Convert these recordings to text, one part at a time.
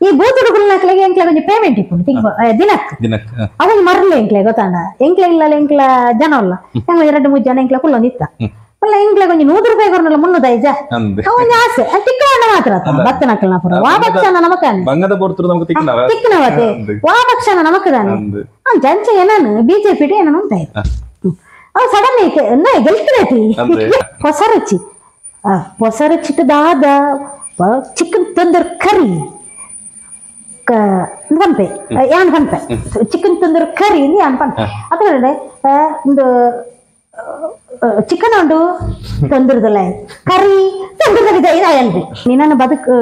ಈ ಬೂತುಡುಗುಲ್ನಕ್ಲೆಗೆ ಎಂಕ್ಲೆ ಒಂಜಿ ಪೇಮೆಂಟ್ ಇಪ್ಪುಂಡು ದಿನಕ್ಕೆ ಅವೊಂದು ಮರಲೆ ಎಂಕ್ಲೆ ಗೊತ್ತಾಂಡ ಎಂಕ್ಲೆ ಇಲ್ಲ ಎಂಕ್ಲ ಜನ ಅಲ್ಲ ಎಂಕ್ಲ 2-3 ಜನ ಎಂಕ್ಲ ಕುಲ್ಲೊಂದು ಇತ್ತ ಅಲ್ಲ ಎಂಕ್ಲೆ ಒಂಜಿ 100 ರೂಪಾಯಿ ಕೊರನಲ್ಲ 300 ಐಜ ಅವೊಂದು ಆಸೆ ತಿಕ್ಕವಣ್ಣ ಮಾತ್ರ ಭತ್ತನಕ್ಲ ಪುರ ವಾ ಭಕ್ಷಣ ನಮಕಾನೆ ತಿಕ್ಕನವತೆ ವಾ ಭಕ್ಷಣ ನಮಕದಾನೆ ಅಂಚ ಏನಾನು ಬಿಜೆಪಿ ಏನಾನು ಅಂತ ಅವ್ ಸಡನ್ ಗೆಲ್ತಿರೈತಿ ಹೊಸ ರುಚಿಟ್ಟು ದಾದ ಚಿಕನ್ ತಂದೂರ್ ಕರಿ ಪನ್ಪೆ ಯಾನ್ ಪನ್ಪೆ ಚಿಕನ್ ತಂದೂರ್ ಕರಿ ಯಾನ್ ಪನ್ಪೆ ಅದ್ರಲ್ಲೇ ಒಂದು ಚಿಕನ್ ಉಂಡು ತಂದೂರ್ದಲ್ಲ ಕರಿ ತಂದೂರ್ದಾಗ ಇದಾಯನ್ರಿ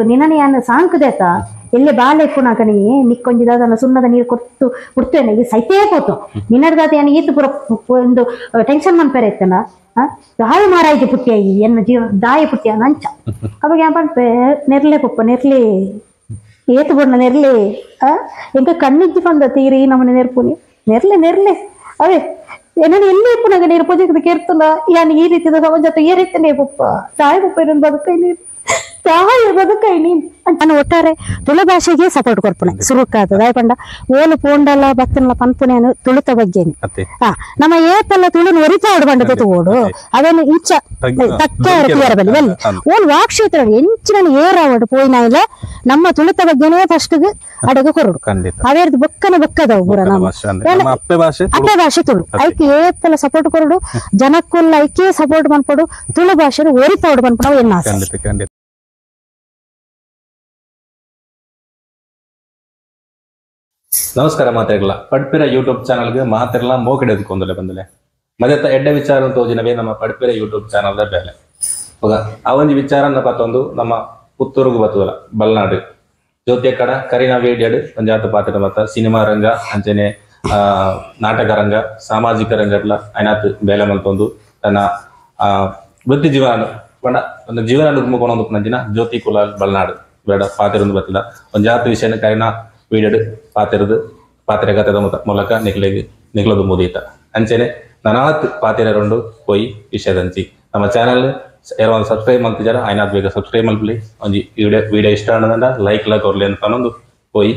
ನಿನ್ನ ಯಾನ್ ಸಾಂಕದೇತ ಎಲ್ಲಿ ಬಾಳೆ ಪುಣಕನಿ ನಿಕ್ಕೊಂಜಿದಾದ ಸುಣ್ಣದ ನೀರು ಕೊಟ್ಟು ಕೊಡ್ತೇನೆ ಈಗ ಸೈತೇ ಹೋತು ನಿನ್ನಡ್ದಾದ ಏನು ಈತು ಪುರ ಒಂದು ಟೆನ್ಷನ್ ಮನ್ಪೇರೆ ಇತ್ತನ ದಾಯ ಮಾರಾಯ್ತು ಪುಟ್ಟಿಯಾಗಿ ಎನ್ನ ಜೀವ ದಾಯ ಪುಟ್ಟಿಯ ನಂಚ ಅವಾಗ ಏನ್ ಪನ್ಪೆ ನೆರ್ಲೆ ಪಪ್ಪ ನೆರ್ಲಿ ಏತು ಬಣ್ಣ ನೆರ್ಲೆ ಎಂಕ ಕಣ್ಣಿಜ್ಜಿ ಬಂದ ತೀರಿ ನಮ್ಮನೆ ನೆರ್ಪುನಿ ನೆರ್ಲೆ ಅವೇ ಏನ ಎಲ್ಲಿ ಪುನಗ ನೀರು ಪೂಜೆಗೆ ಕೇರ್ತಲ್ಲ ಯಾನ್ ಈ ರೀತಿಯ ಸಮಾಜ ಏ ರೀತಿನೇ ಪಪ್ಪ ದಾಯ ಪಪ್ಪ ಏನೊಂದು ಬದುಕೈ ನೀರು ದಾಯ ಬದುಕೈ ನೀನ್ ನಾನು ಒಟ್ಟಾರೆ ತುಳು ಭಾಷೆಗೆ ಸಪೋರ್ಟ್ ಕೊಡ್ಪುನೆ ಸುರುಕಾದ ದಾಯ ಪಂಡ ಓಲು ಪೋಂಡಲ್ಲ ಭಕ್ತನಲ್ಲ ಪನ್ಪುನೆ ತುಳುತ ಬಗ್ಗೆನಿ ನಮ್ಮ ಏತಲ್ಲ ತುಳುನು ಒರಿತಾಡು ಬಂಡ ತೋಡು ಅದನ್ನು ಇಂಚ ತಕ್ಕ ಬಲ್ಲಿ ಬಲ್ಲಿ ಓಲ್ ವಾಕ್ಷೇತ್ರ ಎಂಚಿನ ಏರಾವಡು ಪೋಯಿನ ಇಲ್ಲ ನಮ್ಮ ತುಳುತ ಬಗ್ಗೆನೇ ಫಸ್ಟ್ ಅಡಗ ಕೊರಡು ಅವೇರ್ದು ಬೊಕ್ಕನ ಬೊಕ್ಕದವು ಪೂರ ನಮ್ಮ ಅಪ್ಪೆ ಭಾಷೆ ತುಳು ಐಕೆ ಏತಲ್ಲ ಸಪೋರ್ಟ್ ಕೊರಡು ಜನಕ್ಕುಲ್ಲ ಐಕೆ ಸಪೋರ್ಟ್ ಮನ್ಪಡು ತುಳು ಭಾಷೆ ಒರಿತಾಡು ಮನ್ಪಡು ಎನ್ನ ನಮಸ್ಕಾರ ಮಾತಾಡಲ್ಲ ಪಡ್ಪಿರ ಯೂಟ್ಯೂಬ್ ಚಾನಲ್ಗೆ ಮಾತಾಡಲ್ಲ ಮೋಕಡೆ ಎದ್ಕೊಂಡಲೆ ಬಂದಲೆ ಮತ್ತೆ ಎಡ್ಡೆ ವಿಚಾರ ತೋಜಿನವೇ ನಮ್ಮ ಪಡ್ಪಿರ ಯೂಟ್ಯೂಬ್ ಚಾನಲ್ ಬೇಲೆ ಹೋಗ ಆ ಒಂದು ವಿಚಾರ ಪತ್ತೊಂದು ನಮ್ಮ ಪುತ್ತೂರ್ಗು ಬತ್ತದಲ್ಲ ಬಲ್ನಾಡು ಜ್ಯೋತಿಯ ಕಡ ಕರಿನಾ ವೇಡ್ಯಾಡು ಒಂಜಾತ ಪಾತ್ರ ಮತ್ತ ಸಿನಿಮಾ ರಂಗ ಅಂಚನೆ ನಾಟಕ ರಂಗ ಸಾಮಾಜಿಕ ರಂಗಡ್ಲ ಐನಾತ್ ಬೇಲೆ ಮಲ್ತೊಂದು ತನ್ನ ವೃತ್ತಿ ಜೀವನ ಪಂಡ ಒಂದು ಜೀವನ ನುಗ್ಮಕೊಂಡು ನಂಜಿನ ಜ್ಯೋತಿ ಕುಲಾಲ್ ಬಲ್ನಾಡು ಬೇಡ ಪಾತಿರೊಂದು ಬತ್ತಿಲ್ಲ ಒಂಜಾತ ವಿಷಯನ ಕರಿನಾ ವೀಡಿಯೋಡು ಪಾತಿರಗತದ ಮೂಲಕ ನಿಗ್ಲದು ಮುದೀತ ಅಂಚೆನೆ ನನಾತ್ ಪಾತಿರೊಂಡು ಪೋಯಿ ವಿಷಯದಂಚಿ ನಮ್ಮ ಚಾನಲ್ ಯಾರೋ ಸಬ್ಸ್ಕ್ರೈಬ್ ಮಾಡ್ತಿದ್ದಾರೆ ಆಯ್ನಾದ್ ಬೇಗ ಸಬ್ಸ್ಕ್ರೈಬ್ ಮಲ್ಪಲಿ ಒಂಜಿ ವಿಡಿಯೋ ಇಷ್ಟ ಅನ್ನೋದಂಡ ಲೈಕ್ ಕೊರ್ಲಿ ಅಂತ ಅನ್ನೊಂದು ಪೋಯಿ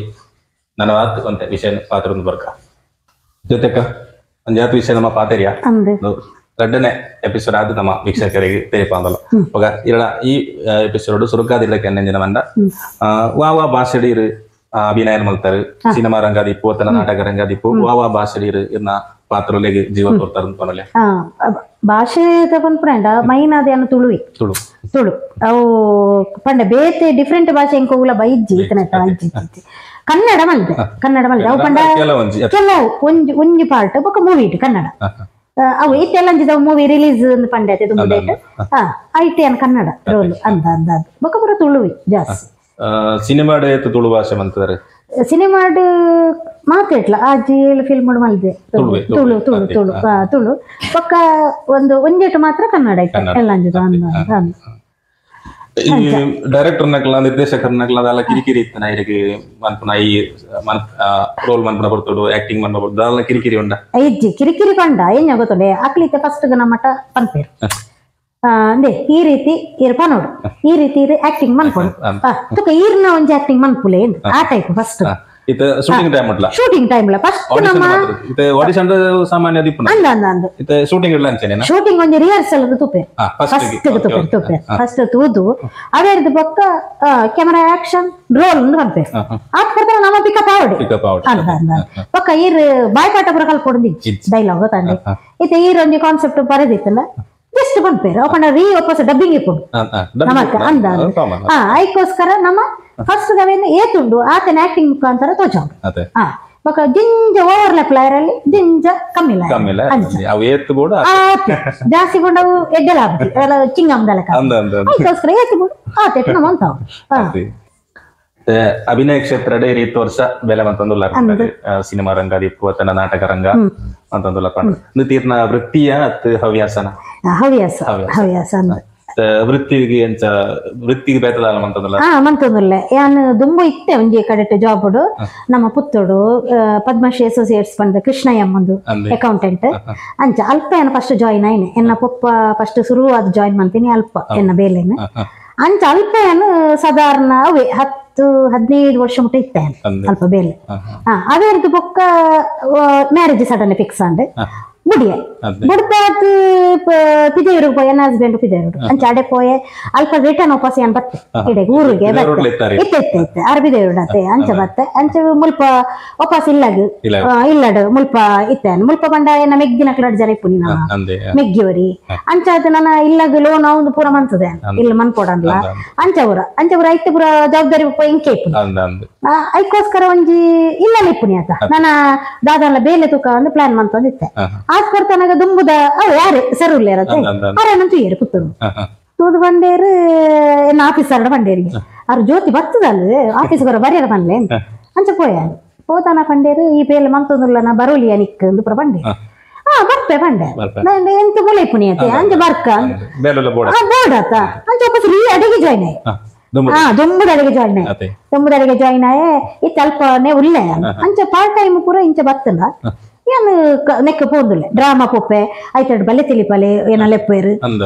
ನನಾತ್ ಒಂತೆ ವಿಷಯ ಪಾತ್ರೊಂದು ಬರ್ಕ ಜೊತೆಕ ಒಂಜಾತ್ ವಿಷಯ ನಮ್ಮ ಪಾತೆರಿಯ ಎರಡನೇ ಎಪಿಸೋಡ್ ಆದ ನಮ್ಮ ವೀಕ್ಷಕರಿಗೆ ತೇಪ ಅಂದಲ್ಲ ಹೋಗ ಈ ಎಪಿಸೋಡ್ ಸುರುಕಾದಿಲ್ಲಕ್ಕೆ ನೆಂಜಿನ ಮಂಡ ವಾ ಭಾಷೆಡೀರು ಅಭಿನಯ ಮಲ್ತಾರೆ ಸಿನಿಮಾ ರಂಗದಿಪ್ಪು ತನ್ನ ನಾಟಕ ರಂಗದಿಪ್ಪು ವಾ ಭಾಷೆಡೀರು ಇನ್ನ ಪಾತ್ರಗಳಿಗೆ ಜೀವ ಕೊಡ್ತಾರೆ ಭಾಷೆ ತಗೊಂಡ್ರಂಡ ಮೈನ್ ಅದೇನು ತುಳು ಅವು ಪಂಡ ಬೇತೆ ಡಿಫ್ರೆಂಟ್ ಭಾಷೆ ಎಂಕೋಲ ಬೈಜ್ಜಿ ಇಜ್ಜಿ ಕನ್ನಡ ಮಲ್ದೆ ಅವು ಪಂಡ ಕೆಲವು ಒಂಜಿ ಪಾರ್ಟ್ ಬೊಕ್ಕ ಮೂವಿ ಇಟ್ಟು ಕನ್ನಡ ಅವು ಇತ್ತೆಲ್ಲ ಮೂವಿ ರಿಲೀಸ್ ಪಂಡೆ ಆಯ್ತು ತುಂಬ ಡೇಟ್ ಐತೆ ಅನ್ ಕನ್ನಡ ರೋಲ್ ಅಂದ ಬೊಕ್ಕ ಪೂರ ತುಳುವಿ ಜಾಸ್ತಿ ಸಿನಿಮಾಡ್ ತುಳು ಭಾಷೆ ಮಂತಾರೆ ಸಿನಿಮಾಡ್ ಮಾತಾಡ್ಲ ಆಜಿ ಫಿಲ್ಮ್ ಮಲ್ದೆ ತುಳು ಪಕ್ಕ ಒಂಜೆಟ್ ಮಾತ್ರ ಕನ್ನಡ ಎಲ್ಲ ಡೈರೆಕ್ಟರ್ ನಕ್ಲ ನಿರ್ದೇಶಕರ ನಕ್ಲ ಅದೆಲ್ಲ ಕಿರಿಕಿರಿ ಇತ್ತನ ಇದಕ್ಕೆ ಮನ್ಪನ ಈ ರೋಲ್ ಮನ್ಪನ ಬರ್ತಡು ಆಕ್ಟಿಂಗ್ ಮನ್ಪ ಬರ್ತಡು ಅದೆಲ್ಲ ಕಿರಿಕಿರಿ ಉಂಡ ಇಜ್ಜಿ ಕಿರಿಕಿರಿ ಪಂಡ ಏನ್ ಗೊತ್ತುಂಡೆ ಅಕ್ಲಿತೆ ಫಸ್ಟ್ ನಮ್ಮಟ ಪನ್ಪೇರು ಅಂದೆ ಈ ರೀತಿ ಇರ್ಪನೋಡು ಈ ರೀತಿ ಆಕ್ಟಿಂಗ್ ಮನ್ಪೊಡು ತುಕ ಈರ್ನ ಒಂಜಿ ಆಕ್ಟಿಂಗ್ ಮನ್ಪುಲೆ ಆ ಟೈಪ್ ಫಸ್ಟ್ ಇತ ಶೂಟಿಂಗ್ ಟೈಮ್ ಫಸ್ಟ್ ನಮ್ಮ ಇತ ಆಡಿಷನ್ ಸಾಮಾನ್ಯ ದಿಪ್ಪನ ಅಂದ ಇತ ಶೂಟಿಂಗ್ ಇಲ್ಲ ಅಂಚೆನೆ ಶೂಟಿಂಗ್ ಒಂಜಿ ರಿಹರ್ಸಲ್ ತುಪೆ ಫಸ್ಟ್ ತೂದು ಅವೇರ್ದು ಬೊಕ್ಕ ಕ್ಯಾಮೆರಾ ಆಕ್ಷನ್ ರೋಲ್ ಒಂದು ಪನ್ಪೆ ಆತ್ ಪ್ರಕಾರ ನಮ್ಮ ಪಿಕಪ್ ಆವಡಿ ಅಂದ ಬೊಕ್ಕ ಈರ್ ಬಾಯ್ಪಾಟ ಪುರ ಕಲ್ಪೊಡು ಡೈಲಾಗ್ ಗೊತ್ತಾಂಡೆ ಇತ ಈರ್ ಒಂಜಿ ಕಾನ್ಸೆಪ್ಟ್ ಬರೆದಿತ್ತಲ್ಲ ಜಸ್ಟ್ ಪನ್ಪೇರು ಅಪ್ಪನ ವಾಪಸ್ ಡಬ್ಬಿಂಗ್ ಇಪ್ಪುಂಡು ನಮಕ್ ಅಂದ ಐಕೋಸ್ಕರ ನಮ್ಮ ಫಸ್ಟ್ ಏತುಂಡು ಆತನ ಆಕ್ಟಿಂಗ್ ಮುಖಾಂತರ ತೋಜಾಂಡು ಬೊಕ ಜಿಂಜ ಓವರ್ಲ್ಯಾಪ್ ಲಾಯರಲ್ಲಿ ಜಿಂಜ ಕಮ್ಮಿಲ ಜಾಸ್ತಿ ಕೊಂಡವು ಎಡ್ಡೆಲ ಚಿಂಗಮ್ದಲಕ ಐಕೋಸ್ಕರ ಏತುಂಡು ಆತೇಟ್ ನಮ್ಮ ಅಂತಾವು ಅಭಿನಯ ಕ್ಷೇತ್ರ ರೀತಿ ವರ್ಷ ಬೆಲೆ ಮಂತಂದುಲ್ಲ ಸಿನಿಮಾ ರಂಗ ದಿಪ್ಪು ತನ್ನ ನಾಟಕ ರಂಗ ಅಂತಂದುಲ್ಲ ಪಂಡ ತೀರ್ನ ವೃತ್ತಿಯ ಹವ್ಯಾಸನ ಹವ್ಯಾಸ ವೃತ್ತಿಗೆ ಬೇತದಲ್ಲ ಮಂತಂದುಲ್ಲ ಯಾನ್ ದುಂಬು ಇತ್ತೆ ಒಂಜಿ ಕಡೆಟ್ ಜಾಬ್ ನಮ್ಮ ಪುತ್ತೋಡು ಪದ್ಮಶ್ರೀ ಅಸೋಸಿಯೇಟ್ಸ್ ಬಂದ ಕೃಷ್ಣಯ್ಯಮ್ಮಂದು ಅಕೌಂಟೆಂಟ್ ಅಂಚ ಅಲ್ಪ ಏನ ಫಸ್ಟ್ ಜಾಯಿನ್ ಆಯ್ನೆ ಎನ್ನ ಪಪ್ಪ ಫಸ್ಟ್ ಶುರು ಅದು ಜಾಯಿನ್ ಮಾಡ್ತೀನಿ ಅಲ್ಪ ಎನ್ನ ಬೇಲೆನ ಅಂಚ ಅಲ್ಪ ಏನು ಸಾಧಾರಣ 10 10-15 ವರ್ಷ ಮುಟ್ಟ ಇತ್ತೆ ಅಲ್ಪ ಬೇಲೆ ಅವೇರ್ದು ಬೊಕ್ಕ ಮ್ಯಾರೇಜ್ ಸಡನ್ ಫಿಕ್ಸ್ ಅಂಡ್ ಬುಡಿಯ ಬುಡ್ತಾತ್ ಪಿದೇರು ಪೋಯ ನನ್ನ ಹಸ್ಬೆಂಡ್ ಪಿದೇರು ಅಂಚ ಅಡೆ ಪೋಯೆ ಅಲ್ಪ ರಿಟರ್ನ್ ವಾಪಸ್ ಏನ್ ಬತ್ತೆ ಇಡೆಗೆ ಊರಿಗೆ ಬತ್ತೆ ಇತ್ತೆ ಅರಬಿದೇರು ಅತ್ತೆ ಅಂಚ ಬತ್ತೆ ಅಂಚ ಮುಲ್ಪ ವಾಪಸ್ ಇಲ್ಲಡು ಮುಲ್ಪ ಇತ್ತೇನು ಮುಲ್ಪ ಬಂಡ ಏನ ಮೆಗ್ಗಿನ ಕ್ಲಡ್ ಜನ ಇಪ್ಪು ನೀನ ಮೆಗ್ಗಿವರಿ ಅಂಚ ಅದು ನನ್ನ ಇಲ್ಲಗ ಲೋನ್ ಒಂದು ಪೂರ ಮಂತದೆ ಇಲ್ಲ ಮನ್ಕೊಡಲ್ಲ ಅಂಚವರ ಐತೆ ಪೂರ ಜವಾಬ್ದಾರಿ ಇಂಕೆ ಇಪ್ಪು ಐಕೋಸ್ಕರ ಒಂಜಿ ಇಲ್ಲ ಇಪ್ಪುನಿ ಆತ ನನ್ನ ದಾದಲ್ಲ ಬೇಲೆ ತೂಕ ಒಂದು ಪ್ಲಾನ್ ಮಂತೊಂದಿತ್ತೆ ಆಸ್ಪರ್ತನಾಗ ದುಂಬುದ ಅವ ಯಾರು ಸರುಲ್ಲ ಇರತ್ತೆ ಅರೇನಂತೂ ಏರು ಪುತ್ತರು ತೂದು ಬಂಡೇರು ಏನ ಆಫೀಸರ್ ಬಂಡೇರಿಗೆ ಅವ್ರ ಜ್ಯೋತಿ ಬರ್ತದಲ್ಲ ಆಫೀಸ್ಗರ ಬರೆಯರ ಬಂದ್ಲೆ ಅಂಚ ಪೋತಾನ ಪಂಡೇರು ಈ ಬೇಲೆ ಮಂತೊಂದುಲ್ಲ ನಾ ಬರೋಲಿಯ ನಿಕ್ ಒಂದು ಪುರ ಬಂಡೆ ಬರ್ಪೆ ಬಂಡೆ ಎಂತ ಮುಳೆ ಪುಣಿಯತೆ ಅಂಜ ಬರ್ಕ ಬೋಡಾತ ಅಂಚ ವಾಪಸ್ ಈ ಅಡಿಗೆ ಜಾಯ್ನ್ ಆಯ್ ದುಂಬುದಡಿಗೆ ಜಾಯ್ನ್ ಆಯೆ ಇತ್ತು ಅಲ್ಪನೇ ಉಳ್ಳೆ ಅಂಚ ಪಾರ್ಟ್ ಟೈಮ್ ಪೂರ ಇಂಚ ಬರ್ತಲ್ಲ ಏನು ನೆಕ್ಕ ಪೋಂದುಲ್ಲೆ ಡ್ರಾಮಾ ಪೊಪ್ಪೆ ಐತಾಡ್ ಬಲ್ಲೆ ತಿಳಿಪಲೆ ಏನ ಲೆಪ್ಪೇರು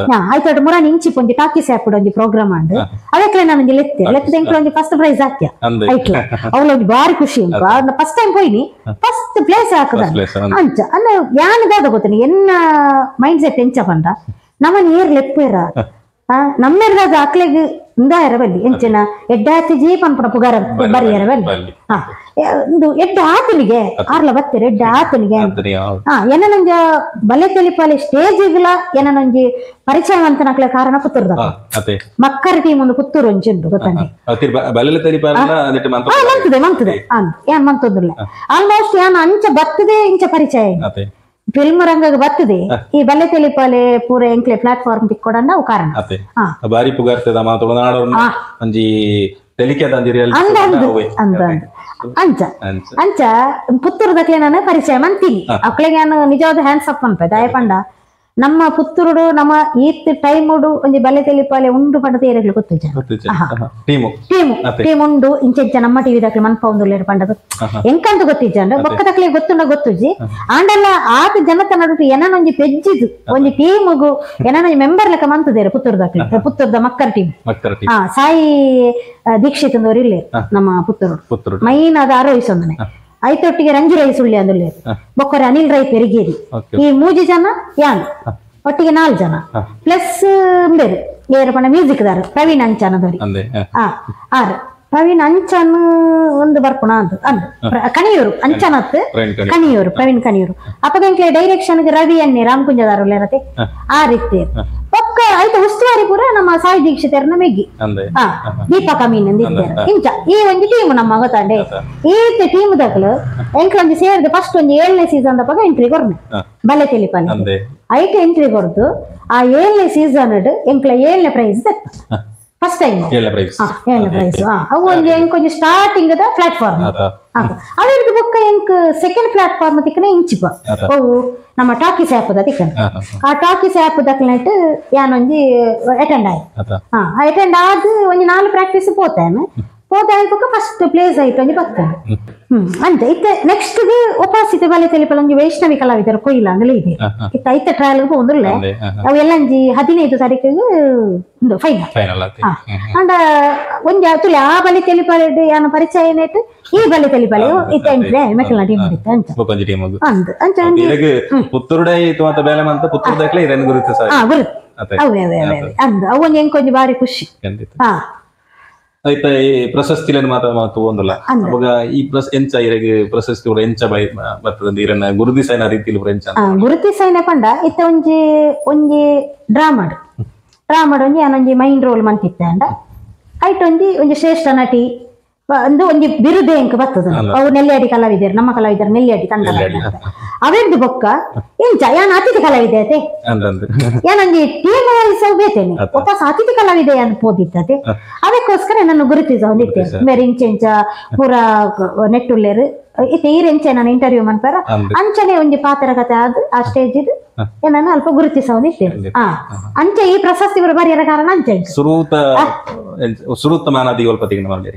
ಐತಾಡ್ ಮುರಾನಿ ಇಂಚಿ ಪೊಂಜಿ ಟಾಕೀಸ್ ಆಪುಡು ಒಂಜಿ ಪ್ರೋಗ್ರಾಮ್ ಅಂಡ್ ಅದಕ್ಕೆ ನಾನು ಲೆತ್ತದ ಎಂಕ್ಲ ಒಂಜಿ ಫಸ್ಟ್ ಪ್ರೈಸ್ ಹಾಕ್ಯ ಐಟ್ಲ ಅವಳು ಒಂಜಿ ಬಾರಿ ಖುಷಿ ಉಂಟು ಫಸ್ಟ್ ಟೈಮ್ ಪೋಯ್ನಿ ಫಸ್ಟ್ ಪ್ಲೇಸ್ ಹಾಕದ ಅಂಚ ಅಲ್ಲ ಯಾನದಾದ ಗೊತ್ತನಿ ಎನ್ನ ಮೈಂಡ್ ಸೆಟ್ ಎಂಚ ಪಂಡ ನಮ್ಮನ್ ಏರ್ ಲೆಪ್ಪೇರ ನಮ್ಮೆರ್ದಾದ ಅಕ್ಲೆಗ್ ಇಂದಾಯರವಲ್ಲಿ ಎಂಚಿನ ಎಡ್ಡಾತಿ ಜೀಪನ್ ಪುಡ ಪುಗಾರ ಬರಿಯರವಲ್ಲಿ ಒಂದು ಎಡ್ಡ ಆತನಿಗೆ ಆರ್ಲ ಬತ್ತೀರ ಎಡ್ಡ ಆತನಿಗೆ ಏನನಂಜ ಬಲೆ ತೆಲಿಪಾಲೆ ಸ್ಟೇಜಿಗ್ಲ ಏನನೊಂಜಿ ಪರಿಚಯವಂತನಕ್ಲೆ ಕಾರಣ ಪುತ್ತೂರ್ದ ಮಕ್ಕರ ಟೀಮ್ ಒಂದು ಪುತ್ತೂರು ಒಂಜಿ ಉಂಟು ಗೊತ್ತಂడి ಮಂತದೆ ಏನ್ ಮಂತೊಂದುಲ್ಲ ಆಲ್ಮೋಸ್ಟ್ ಏನ್ ಅಂಚ ಬರ್ತದೆ ಇಂಚ ಪರಿಚಯ ಫಿಲ್ಮ್ ರಂಗಕ್ಕೆ ಬರ್ತದೆ ಈ ಬಲ್ಲೆ ತೆಲಿಪಾಲೆ ಪೂರ ಎಂಕ್ಲೆ ಪ್ಲಾಟ್ಫಾರ್ಮ್ ತಿಕ್ಕೊಡಂಡ ಅವು ಕಾರಣ ಬಾರಿ ಪುಗಾರ್ತದ ಮಾತೋಡ ನಾಡೋರ್ನ ಒಂಜಿ ತೆಲಿಕೆ ತಂದಿರಿ ಅಂಚ ಪುತ್ತೂರ್ದಕ್ಲೆ ನಾನು ಪರಿಚಯ ಮಂತೀನಿ ಅಕ್ಲೆಗೆ ನಾನು ನಿಜವಾದ ಹ್ಯಾಂಡ್ಸ್ ಅಪ್ ಅನ್ಪೆ ದಯಪಂಡ ನಮ್ಮ ಪುತ್ತೂರುಡು ನಮ್ಮ ಈತ್ ಟೈಮ್ ಉಡು ಒಂಜಿ ಬಲ್ಲೆ ತೆಲಿಪಾಲೆ ಉಂಡು ಪಂಡ ತೇರೆಗ್ಲು ಗೊತ್ತಿಜ ಟೀಮ್ ಉಂಡು ಇಂಚೆಂಚ ನಮ್ಮ ಟಿವಿ ದಕ್ಲೆ ಮನ್ಪ ಒಂದು ಪಂಡದು ಎಂಕಂತ ಗೊತ್ತಿಜ ಅಂಡ ಬೊಕ್ಕದಕ್ಲೆ ಗೊತ್ತುಜಿ ಆಂಡಲ್ಲ ಆತ ಜನತ ನಡುಟು ಏನನೊಂಜಿ ಪೆಜ್ಜಿದು ಒಂಜಿ ಟೀಮ್ಗು ಏನನೊಂಜಿ ಮೆಂಬರ್ ಲೆಕ್ಕ ಮಂತದೇರು ಪುತ್ತೂರ್ದ ಮಕ್ಕರ ಟೀಮ್ ಸಾಯಿ ದೀಕ್ಷಿತ್ ಅಂದವರು ಇಲ್ಲೇ ನಮ್ಮ ಪುತ್ತೂರು ಮೈನ್ ಅದು ಆರೋಹಿಸೊಂದನೆ ಐತೊಟ್ಟಿಗೆ ರಂಜು ರೈ ಸುಳ್ಳಿ ಅಂದುಲ್ಲೆ ಬೊಕ್ಕರೆ ಅನಿಲ್ ರೈ ಪೆರಿಗೇರಿ ಈ 3 ಜನ ಯಾನ್ ಒಟ್ಟಿಗೆ 4 ಜನ ಪ್ಲಸ್ ಬೇರೆ ಏರು ಪಂಡ ಮ್ಯೂಸಿಕ್ ದಾರು ಪ್ರವೀಣ್ ಅಂಚಾನದವ್ರಿ ಪ್ರವೀಣ್ ಅಂಚನ್ ಒಂದು ಬರ್ಪುಣ ಅಂತ ಕಣಿಯೂರು ಅಂಚನತ್ ಕಣಿಯೂರು ಪ್ರವೀಣ್ ಕಣಿಯೂರು ಅಪ್ಪಗೆ ಡೈರೆಕ್ಷನ್ ರವಿ ಅನ್ನಿ ರಾಮಕುಂಜದಾರು ಇರತ್ತೆ ಆ ರೀತಿ ಪಕ್ಕ ಆಯ್ತು ಉಸ್ತುವಾರಿ ಪೂರ ನಮ್ಮ ಸಾಯಿ ದೀಕ್ಷಿತರ್ನ ಮೆಗ್ಗಿ ದೀಪಕ ಮೀನ್ ಅಂದಿದ್ದಾರೆ ಇಂಚ ಈ ಒಂದು ಟೀಮ್ ನಮ್ಮ ಗೊತ್ತಾಂಡೆ ಈತ ಟೀಮ್ ದಕ್ಲು ಎಂಕ್ಲ ಒಂದು ಸೇರಿದ ಫಸ್ಟ್ ಒಂದು 7ನೇ ಸೀಸನ್ ದಪ್ಪ ಎಂಟ್ರಿ ಕೊರ್ನೆ ಬಲ್ಲೆ ತೆಲಿಪಾಲೆ ಐಟ್ ಎಂಟ್ರಿ ಕೊಡ್ದು ಆ 7ನೇ ಸೀಸನ್ ಎಂಕ್ಲ 7ನೇ ಪ್ರೈಸ್ ದತ್ತ ಫಸ್ಟ್ ಟೈಮ್ 7ನೇ ಪ್ರೈಸ್ ಅವು ಒಂದು ಸ್ಟಾರ್ಟಿಂಗ್ ದ ಪ್ಲಾಟ್ಫಾರ್ಮ್ ಅದ್ರದ್ದು ಬೊಕ್ಕ ಎಂಕ್ ಸೆಕೆಂಡ್ ಪ್ಲಾಟ್ಫಾರ್ಮ್ ತಿಕ್ಕನೆ ಇಂಚಿಪ ಅವು ನಮ್ಮ ಟಾಕೀಸ್ ಆ್ಯಪ್ ತಿಕ್ಕನ ಆ ಟಾಕೀಸ್ ಆ್ಯಪ್ ದಕ್ಲೆಟ್ ಯಾನೊಂಜಿ ಅಟೆಂಡ್ ಆದ್ ಒಂಜಿ 4 ಪ್ರಾಕ್ಟೀಸ್ ಪೋತೇನೆ ಹೋದಾಯ್ಕ ಫಸ್ಟ್ ಪ್ಲೇಸ್ ಆಯ್ತು ಒಂಜಿ ಬರ್ತೇನೆ ಅಂಚ ಇತ್ತೆ ನೆಕ್ಸ್ಟ್ ಒಪಾಸಿತೆ ಬಲೆ ತೆಲಿಪಲ ಒಂಜಿ ವೈಷ್ಣವಿ ಕಲಾವಿದರ ಕೊಯ್ಲ ಅಂದಲೇ ಇದೆ ಇತ್ತ ಐತೆ ಟ್ರಯಲ್ ಪೋಂದುಲ್ಲೆ ಅವು ಎಲ್ಲಂಜಿ 15 ತಾರೀಕಿಗೆ ಒಂದು ಫೈನಲ್ ಅಂಡ ಒಂಜಿ ತುಲೆ ಆ ಬಲೆ ತೆಲಿಪಾಲೆ ಯಾನ ಪರಿಚಯ ಏನೇಟ್ ಈ ಬಲೆ ತೆಲಿಪಾಲೆ ಇತ್ತ ಎಂಟ್ರೆ ಮೆಕ್ಕಲ ಟೀಮ್ ಇತ್ತೆ ಅಂಚ ಬೊಕೊಂಜಿ ಟೀಮ್ ಅಂದ ಅಂಚ ಇಲೆಗ್ ಪುತ್ತೂರುಡೈ ತೋತ ಬೇಲೆ ಮಂತ ಪುತ್ತೂರುದಕ್ಲೆ ಇರೆನ್ ಗುರುತು ಸರ್ ಅವೇ ಅಂದ ಅವೊಂಜಿ ಎಂಕೊಂಜಿ ಬಾರಿ ಖುಷಿ ಐತ ಈ ಪ್ರಶಸ್ತಿಲೆನ್ ಮಾತು ಒಂದಲ್ಲ ಅವಾಗ ಈ ಎಂಚ ಇರೆಗ್ ಪ್ರಶಸ್ತಿ ಕೂಡ ಎಂಚ ಬೈ ಬರ್ತದ ಇರನ್ನ ಗುರುತಿಸೈನ ರೀತಿಲಿ ಎಂಚ ಗುರುತಿಸೈನ ಪಂಡ ಇತ್ತ ಒಂಜಿ ಡ್ರಾಮಾಡ್ ಒಂಜಿ ಯಾನೊಂಜಿ ಮೈನ್ ರೋಲ್ ಮಂತಿತ್ತೆ ಅಂಡ ಐಟ್ ಒಂಜಿ ಶ್ರೇಷ್ಠ ನಟಿ ಒಂದು ಒಂಜಿ ಬಿರುದೆ ಎಂಕ್ ಬರ್ತದ ಅವು ನೆಲ್ಯಾಡಿ ಕಲಾವಿದರು ನಮ್ಮ ಕಲಾವಿದರು ನೆಲ್ಯಾಡಿ ತಂಡ ಅವೆರ್ದು ಬೊಕ್ಕ ಎಂಚ ಯಾನ್ ಅತಿಥಿ ಕಲಾವಿದೆ ಅತೆ ಯಾನೊಂಜಿ ಟೀಮ್ ವೈಸ್ ಬೇತೇನೆ ವಾಪಸ್ ಅತಿಥಿ ಕಲಾವಿದೆ ಅಂತ ಪೋದಿತ್ತತೆ ಅದಕ್ಕೋಸ್ಕರ ನನ್ನ ಗುರುತಿಸ ಹೊಂದಿತ್ತೆ ಬೇರೆ ಇಂಚೆಂಚ ಪೂರ ನೆಟ್ಟುಲ್ಲೇರು ಇತ್ತೆ ಈರೆಂಚೆ ನಾನು ಇಂಟರ್ವ್ಯೂ ಮನ್ಪಾರ ಅಂಚನೆ ಒಂಜಿ ಪಾತ್ರ ಕಥೆ ಆದ್ ಆ ಸ್ಟೇಜ್ ಇದು ಏನನ್ನ ಅಲ್ಪ ಗುರುತಿಸವನಿತ್ತೆ ಅಂಚೆ ಈ ಪ್ರಶಸ್ತಿ ಬರೆಯರ ಕಾರಣ ಅಂಚೆ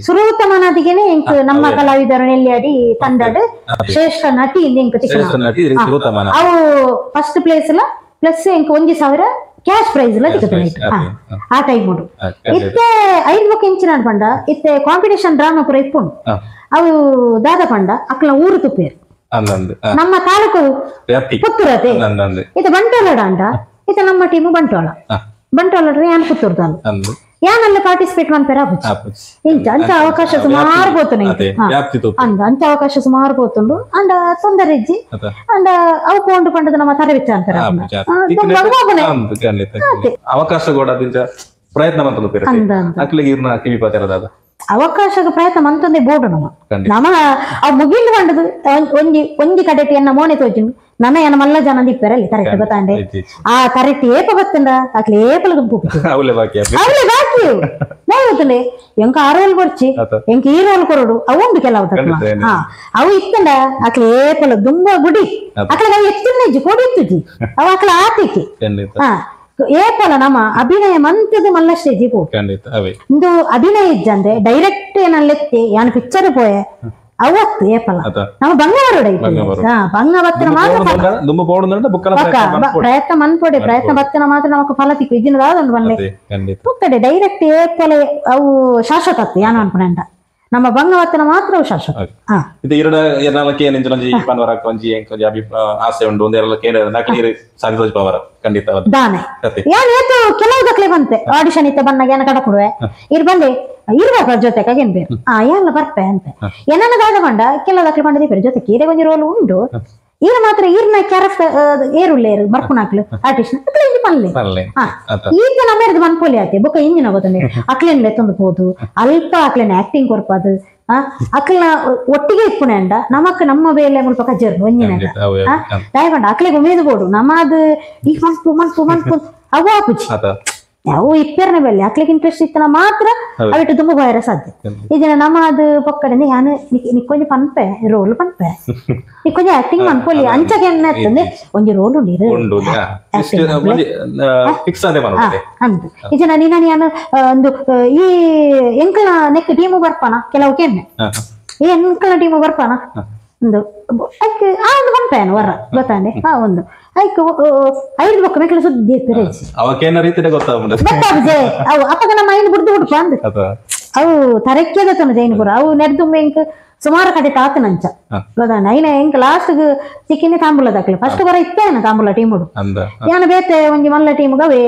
ಸುರೂತ ಮಾನಾದಿಗೆನೆ ಎಂಕ್ ನಮ್ಮ ಕಲಾವಿದರು ನೆಲ್ಯಾಡಿ ತಂಡಡ್ ಶ್ರೇಷ್ಠ ನಟಿ ಎಂಕ್ ಅವು ಫಸ್ಟ್ ಪ್ಲೇಸ್ ಪ್ಲಸ್ ಎಂಕ್ 1,000 ಕ್ಯಾಶ್ ಪ್ರೈಸ್ ಎಲ್ಲ ಸಿಗುತ್ತದೆ ಆ ಟೈಮ್ ಉಂಟು ಇತ್ತೆ 5 ಬೊಕ್ಕ ಇಂಚಿನ ಪಂಡ ಇತ್ತೆ ಕಾಂಪಿಟೇಷನ್ ಡ್ರಾಮಾ ಪೂರ ಇಪ್ಪುಂಡು ಅವು ದಾದ ಪಂಡ ಅಕ್ಕಲ ಊರು ತುಪ್ಪೇರು ನಮ್ಮ ತಾಲೂಕು ಪುತ್ತೂರತೆ ಇದು ಬಂಟ್ವಾಳ ಅಂಡ ಇದು ನಮ್ಮ ಟೀಮು ಬಂಟ್ವಾಳ ಯಾನ್ ಪುತ್ತೂರ್ದಲ್ಲ ಯಾನಲ್ಲ ಪಾರ್ಟಿಸಿಪೇಟ್ ಮಾಡ್ತಾರ ಇಂಚ ಅಂಚ ಅವಕಾಶ ಸುಮಾರು పోతున్నాయి ಅಂಚ ಅವಕಾಶ ಸುಮಾರು పోతుండు ಅಂಡ ತೊಂದರೆ ಇಜ್ಜಿ ಅಂಡ ಅವು ಕೊಂಡು ಪಂಡದ ನಮ್ಮ ತರಬೇತಿ ಅಂತಾರ ಅವಕಾಶ ಕೂಡ ಪ್ರಯತ್ನ ಮಾಡ್ತಾರೆ ಅವಕಾಶಕ್ಕೆ ಪ್ರಯತ್ನ ಮಂತೊಂದೇ ಬೋರ್ಡು ನಮ್ಮ ಅವ್ ಮುಗಿಲು ಕಂಡದು ಒಂಜಿ ಕಡೆಟಿ ಎನ್ನ ಮೋನೆ ತೋಜಿಂಡು ನನ್ನ ಏನ ಮಲ್ಲ ಜನ ದಿಪ್ಪರಲ್ಲಿ ಕರೆಕ್ಟ್ ಗೊತ್ತಾಂಡೆ ಆ ಕರೆಕ್ಟ್ ಏಪ ಬತ್ತಂಡ ಅಕ್ಲೆ ಏಪಲ ದುಂಪು ಅವಳೆ ಬಾಕಿ ಗೊತ್ತಂಡೆ ಎಂಕ ಆ ರೋಲ್ ಬರ್ಚಿ ಎಂಕ ಈ ರೋಲ್ ಕೊರಡು ಅವು ಉಂಡು ಕೆಲವು ಅವು ಇತ್ತಂಡ ಅಕ್ಲೆ ಏಪಲ ದುಂಬ ಗುಡಿ ಅಕ್ಲೆ ನಾವು ಎತ್ತಿನ ಕೊಡಿತ್ತುಜಿ ಅವ ಅಕ್ಲ ಆತಿಕ್ಕೆ ಏಪಲ ನಮ್ಮ ಅಭಿನಯ ಮಂತದ ಮಲ್ಲ ಸ್ಟೇಜಿ ಪೋ ಇಂದು ಅಭಿನಯ ಇಜ್ಜಂದೆ ಡೈರೆಕ್ಟ್ ಏನಲ್ಲೆತ್ತಿ ಯಾನ್ ಪಿಕ್ಚರ್ ಪೋಯೆ ಅವತ್ತು ಏಪಲ ನಮ್ಮ ಬಂಗಾವರೋಡ ಬಂಗ ಬತ್ತನ ಮಾತ್ರ ಪ್ರಯತ್ನ ಮನ್ಪೊಡೆ ಪ್ರಯತ್ನ ಬತ್ತನ ಮಾತ್ರ ನಮಕ್ ಫಲ ತಿಕ್ಕು ಇಜ್ಜಿನದಾದ ಬಂದೆ ಪುಕ್ಕಡೆ ಡೈರೆಕ್ಟ್ ಏಪಲ ಅವು ಶಾಶ್ವತ ಯಾನು ಅನ್ಪಣೆಂಡ ನಮ್ಮ ಬಂಗವತ್ತನ ಮಾತ್ರ ಶಾಶ್ವತ ಇದು ಎರಡು ಎರಡಕ್ಕೆ ನಿಂಜೊಂಜಿ ಪನ್ವರಕ್ಕೆ ಒಂಜಿ ಎಂಕೊಂಜಿ ಆಸೆ ಉಂಟು ಒಂದೆರಲ್ಲ ಕೇಳಿದ್ರೆ ನಕಲಿ ಸಾಧಿಸೋಜ್ ಪವರ ಖಂಡಿತ ದಾನೆ ಯಾನ್ ಏತು ಕೆಲವು ದಕ್ಲೆ ಬಂತೆ ಆಡಿಷನ್ ಇತ್ತೆ ಬನ್ನಾಗ ಏನ ಕಡಕೊಡುವೆ ಇರ್ ಬಂದೆ ಇರ್ಬೇಕು ಜೊತೆಗೆ ಏನ್ ಬೇರೆ ಎಲ್ಲ ಬರ್ಪೆ ಅಂತ ಏನನ್ನ ದಾದ ಬಂಡ ಕೆಲವು ದಕ್ಲೆ ಬಂಡದಿ ಬೇರೆ ಜೊತೆಗೆ ಈರೆ ಒಂಜಿ ರೋಲ್ ಉಂಡು ಈಗ ಮಾತ್ರ ಈರ್ನ ಕ್ಯಾರೆಕ್ಟರ್ ಏರುಳ್ಳೇರು ಬರ್ಪುನಾಕ್ಲು ಆರ್ಟಿಸ್ಟ್ ಅಕ್ಲೆ ಪನ್ಲೆ ಈಗ ನಮ್ಮ ಮನ್ಪೊಲಿ ಆತೆ ಬೊಕ್ಕ ಇಂಜಿನ ಗೊತ್ತಂಡೆ ಅಕ್ಲೆನ್ ಎತ್ತೊಂದು ಹೋದು ಅಲ್ಪ ಅಕ್ಲೆನ್ ಆಕ್ಟಿಂಗ್ ಕೊರ್ಪದು ಅಕ್ಲೆನ ಒಟ್ಟಿಗೆ ಇಪ್ಪುನೆ ಅಂಡ ನಮಕ್ ನಮ್ಮ ಬೇಲೆ ಮುಲ್ಪ ಕಜ್ಜರ್ನು ಒಂಜಿನ ದಯಗೊಂಡ ಅಕ್ಲೆಗೆ ಉಮೇದು ಬೋಡು ನಮ್ಮದು ಈಗ ಮನ್ಪು ಅವು ಆಪುಜಿ ಅವು ಇಪ್ಪೇರ್ನ ಬೆಲೆ ಅಕ್ಲಿಗೆ ಇಂಟ್ರೆಸ್ಟ್ ಇತ್ತನ ಮಾತ್ರ ಅವಿಟ್ಟು ತುಂಬ ಬಯರ ಸಾಧ್ಯ ಇದನ್ನ ನಮ್ಮ ಅದು ಪಕ್ಕಡೆ ಯಾನು ನಿಕ್ಕೊಂಜಿ ಪನ್ಪೆ ರೋಲ್ ಪನ್ಪೆ ನಿಕ್ಕೊಂಜಿ ಆಕ್ಟಿಂಗ್ ಮನ್ಪೊಲಿ ಅಂಚಗೆ ಎನ್ನತ್ತಂದೆ ಒಂಜಿ ರೋಲ್ ಉಂಡು ಅಂತ ಇದನ್ನ ನೀನ ಯಾನು ಒಂದು ಈ ಎಂಕಲ ನೆಕ್ ಟೀಮು ಬರ್ಪಾನ ಕೆಲವು ಕೆನ್ನೆ ಈ ಎಂಕಲ ಟೀಮು ಬರ್ಪಾನ ಒಂದು ಆ ಒಂದು ಪನ್ಪೆನು ವರ ಗೊತ್ತಾಂಡೆ ಆ ಒಂದು ಆಯ್ತು 5 ಬೊಕ್ಕ ಮೆಕ್ಲ ಸುದ್ದಿ ಎತ್ತಿರೇಜಿ ಅವಕೇನ ರೀತಿಯ ಗೊತ್ತಾಗ್ಬಿಡುತ್ತೆ ಗೊತ್ತಾಗ್ಜೆ ಅವು ಅಪ್ಪಗ ನಮ್ಮ ಐನು ಬಿಡ್ದು ಬಿಡ್ಪ ಅಂದ್ ಅವು ತರಕ್ಕೆ ಗೊತ್ತನ ಜೈನಪುರ ಅವು ನೆಡ್ದು ಎಂಕ್ ಸುಮಾರು ಕಡೆ ತಾತನಂಚ ಗೊತ್ತಾಂಡ ಐನ ಎಂಕ್ ಲಾಸ್ಟ್ ಸಿಕ್ಕಿನಿ ತಾಂಬೂಲ ದಾಕ್ಲೆ ಫಸ್ಟ್ ಬರ ಇತ್ತೇನ ತಾಂಬೂಲ ಟೀಮ್ ಉಡು ಯಾನ ಬೇತೆ ಒಂಜಿ ಮಲ್ಲ ಟೀಮ್ಗವೆ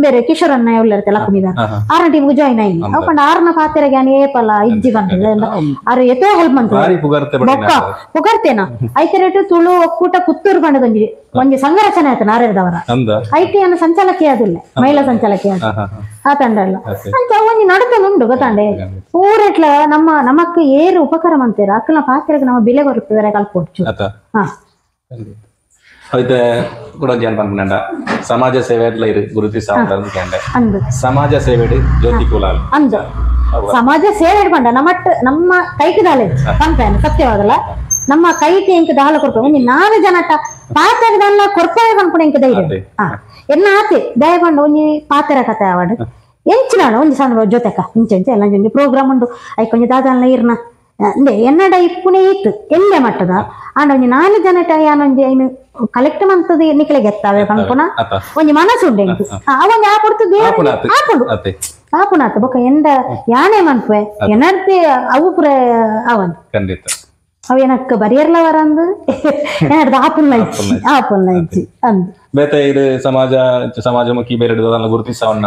ಬೇರೆ ಕಿಶೋರ್ ಅನ್ನ ಉಳ್ಳರ್ತೆ ಲಕ್ಷ್ಮೀದ 6ನ ಟೀಮ್ಗೆ ಜಾಯಿನ್ ಆಯ್ನಿ ಅವು ಪಂಡ 6ನ ಪಾತೆರೆಗೆ ಯಾನ್ ಏಪಲ ಇಜ್ಜಿ ಬಂತದೆ ಅರು ಎತ್ತೋ ಹೆಲ್ಪ್ ಮಾಡ್ತಾರೆ ಬೊಕ್ಕ ಪುಗರ್ತೇನ ಐತೆ ರೇಟು ತುಳು ಒಕ್ಕೂಟ ಪುತ್ತೂರು ಪಂಡದೊಂಜಿ ಒಂಜಿ ಸಂಘರಚನೆ ಆಯ್ತು ನಾರೇದವರ ಐಟಿ ಅನ್ನ ಸಂಚಾಲಕಿ ಅದಿಲ್ಲ ಮಹಿಳಾ ಸಂಚಾಲಕಿ ಅದು ಆ ತಂಡ ಎಲ್ಲ ಅಂತ ಒಂಜಿ ನಡತನುಂಡು ಗೊತ್ತಾಂಡೆ ಪೂರೆಟ್ಲ ನಮಕ್ ಏರು ಉಪಕಾರ ಮಂತೀರ ಅಕ್ಕಲ ಪಾತ್ರೆಗೆ ನಮ್ಮ ಬೆಲೆ ಬರುತ್ತದೆ ಕಲ್ಪೊಡ್ಚು అయితే కూడా జనపనుకున్నాండ సమాజ సేవల గురించి సాండే సమాజ సేవడి జ్యోతి కులాలు ಅಂದ ಸಮಾಜ ಸೇವೆ ಹಿಡ್ಕೊಂಡ ನಮ್ಮ ಕೈಗೆ ದಾಲೆ ಪಂಪೇನು ಸತ್ಯವಾಗಲ್ಲ ನಮ್ಮ ಕೈಗೆ ಎಂಕ ದಾಲ ಕೊಡ್ತೇವೆ ಒಂದು 4 ಜನ ಪಾತ್ರೆಗೆ ದಾಲ ಕೊಡ್ತೇವೆ ಅನ್ಕೊಂಡು ಎಂಕ ಧೈರ್ಯ ಎನ್ನ ಆತೆ ದಯಗೊಂಡು ಒಂಜಿ ಪಾತ್ರೆ ಕತೆ ಆವಾಡು ಎಂಚಿನಾಡ ಒಂಜಿ ಸಣ್ಣ ಜೊತೆಕ ಇಂಚೆಂಚೆ ಎಲ್ಲ ಒಂಜಿ ಪ್ರೋಗ್ರಾಮ್ ಉಂಡು ಐಕೊಂಜಿ ದಾದಲ್ನ ಇರ್ನ ಅಂದೆ ಎನ್ನಡ ಇಪ್ಪುನೇ ಇತ್ತು ಎಲ್ಲೆ ಮಟ್ಟದ ಆಂಡ ಒಂಜಿ 4 ಜನ ಯಾನೊಂಜಿ ಐನು ಕಲೆಕ್ಟ್ ಮಂತದ ನಿಕ್ಲೆಗೆ ಎತ್ತಾವೆ ಪಂಪುನ ಒಂಜಿ ಮನಸ್ಸುಂಡು ಎಂಕ್ ಅವೊಂದು ಆಪುಡ್ತು ಆಪುಂಡು ಆಪುನಾತ ಬೊಕ್ಕ ಎಂದ ಯಾನೆ ಮನ್ಪೆ ಎನ್ನಡ್ತಿ ಅವು ಪುರ ಅವಂದು ಖಂಡಿತ ಅವು ಏನಕ್ಕ ಬರಿಯರ್ಲ ವರಂದು ಏನಡ್ದು ಆಪುಲ್ನ ಇಜ್ಜಿ ಅಂದು ಬೇತೆ ಇದು ಸಮಾಜಮುಖಿ ಬೇರೆ ಗುರುತಿಸವನ್ನ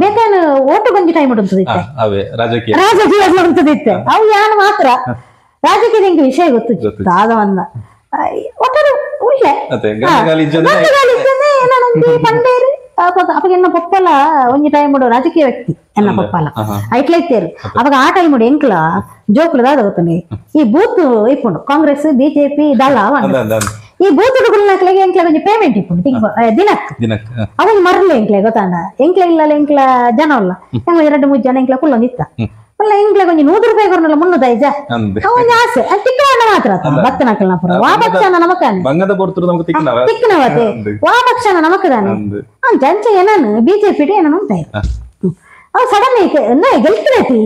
ಬೇಕೇನು ಓಟು ಗೊಂಜಿ ಟೈಮ್ ಉಂಟದಿತ್ತೆ ರಾಜಕೀಯ ಉಂಟದಿತ್ತೆ ಅವು ಯಾನು ಮಾತ್ರ ರಾಜಕೀಯ ನಿಂಗೆ ವಿಷಯ ಗೊತ್ತು ದಾದವನ್ನ ಒಟ್ಟಾರೆ ಒಳ್ಳೆ ಪಂಡೇರು ಅವಾಗ ಎನ್ನ ಪೊಪ್ಪಲ ಒಂಜಿ ಟೈಮ್ ಉಡು ರಾಜಕೀಯ ವ್ಯಕ್ತಿ ಎನ್ನ ಪೊಪ್ಪಲ ಐಟ್ಲ ಇತ್ತೇರು ಅವಾಗ ಆ ಟೈಮ್ ಉಡು ಎಂಕ್ಲ ಜೋಕ್ಲು ದಾದ ಗೊತ್ತನೆ ಈ ಬೂತ್ ಇಪ್ಪುಂಡು ಕಾಂಗ್ರೆಸ್ ಬಿಜೆಪಿ ದಳ ಈ ಬೂತ್ ಹುಡುಗಲ್ನಕ್ಲೆಗೆ ಎಂಕ್ಲ ಒಂಜಿ ಪೇಮೆಂಟ್ ಇಪ್ಪುಂಡು ದಿನಕ್ಕೆ ಅವನ್ ಮರಲ್ಲ ಎಂಕ್ಲೆ ಗೊತ್ತಾಂಡ ಎಂಕ್ಲ ಇಲ್ಲ ಎಂಕ್ಲ ಜನ ಅಲ್ಲ ಎಂಕ್ಲ 2-3 ಜನ ಎಂಕ್ಲ ಕುಲ್ಲೊಂದಿತ್ತ ಅಲ್ಲ ಎಂಕ್ಲೆ ಒಂಜಿ 100 ರೂಪಾಯಿ ಕೊರನಲ್ಲ 300 ಐಜ ಒಂಜಿ ಆಸೆ ತಿಕ್ಕವಣ್ಣ ಮಾತ್ರ ಬತ್ತನಕಲ್ನ ಪುರ ವಾ ಪಕ್ಷನ ನಮಕಾನೆ ತಿಕ್ಕನವತೆ ವಾ ಪಕ್ಷನ ನಮಕದಾನೆ ಅಂಚ ಅಂಚ ಏನನು ಬಿಜೆಪಿ ಏನನು ಅಂತ ಅವ್ ಸಡನ್ ಗೆಲ್ತೀನಿ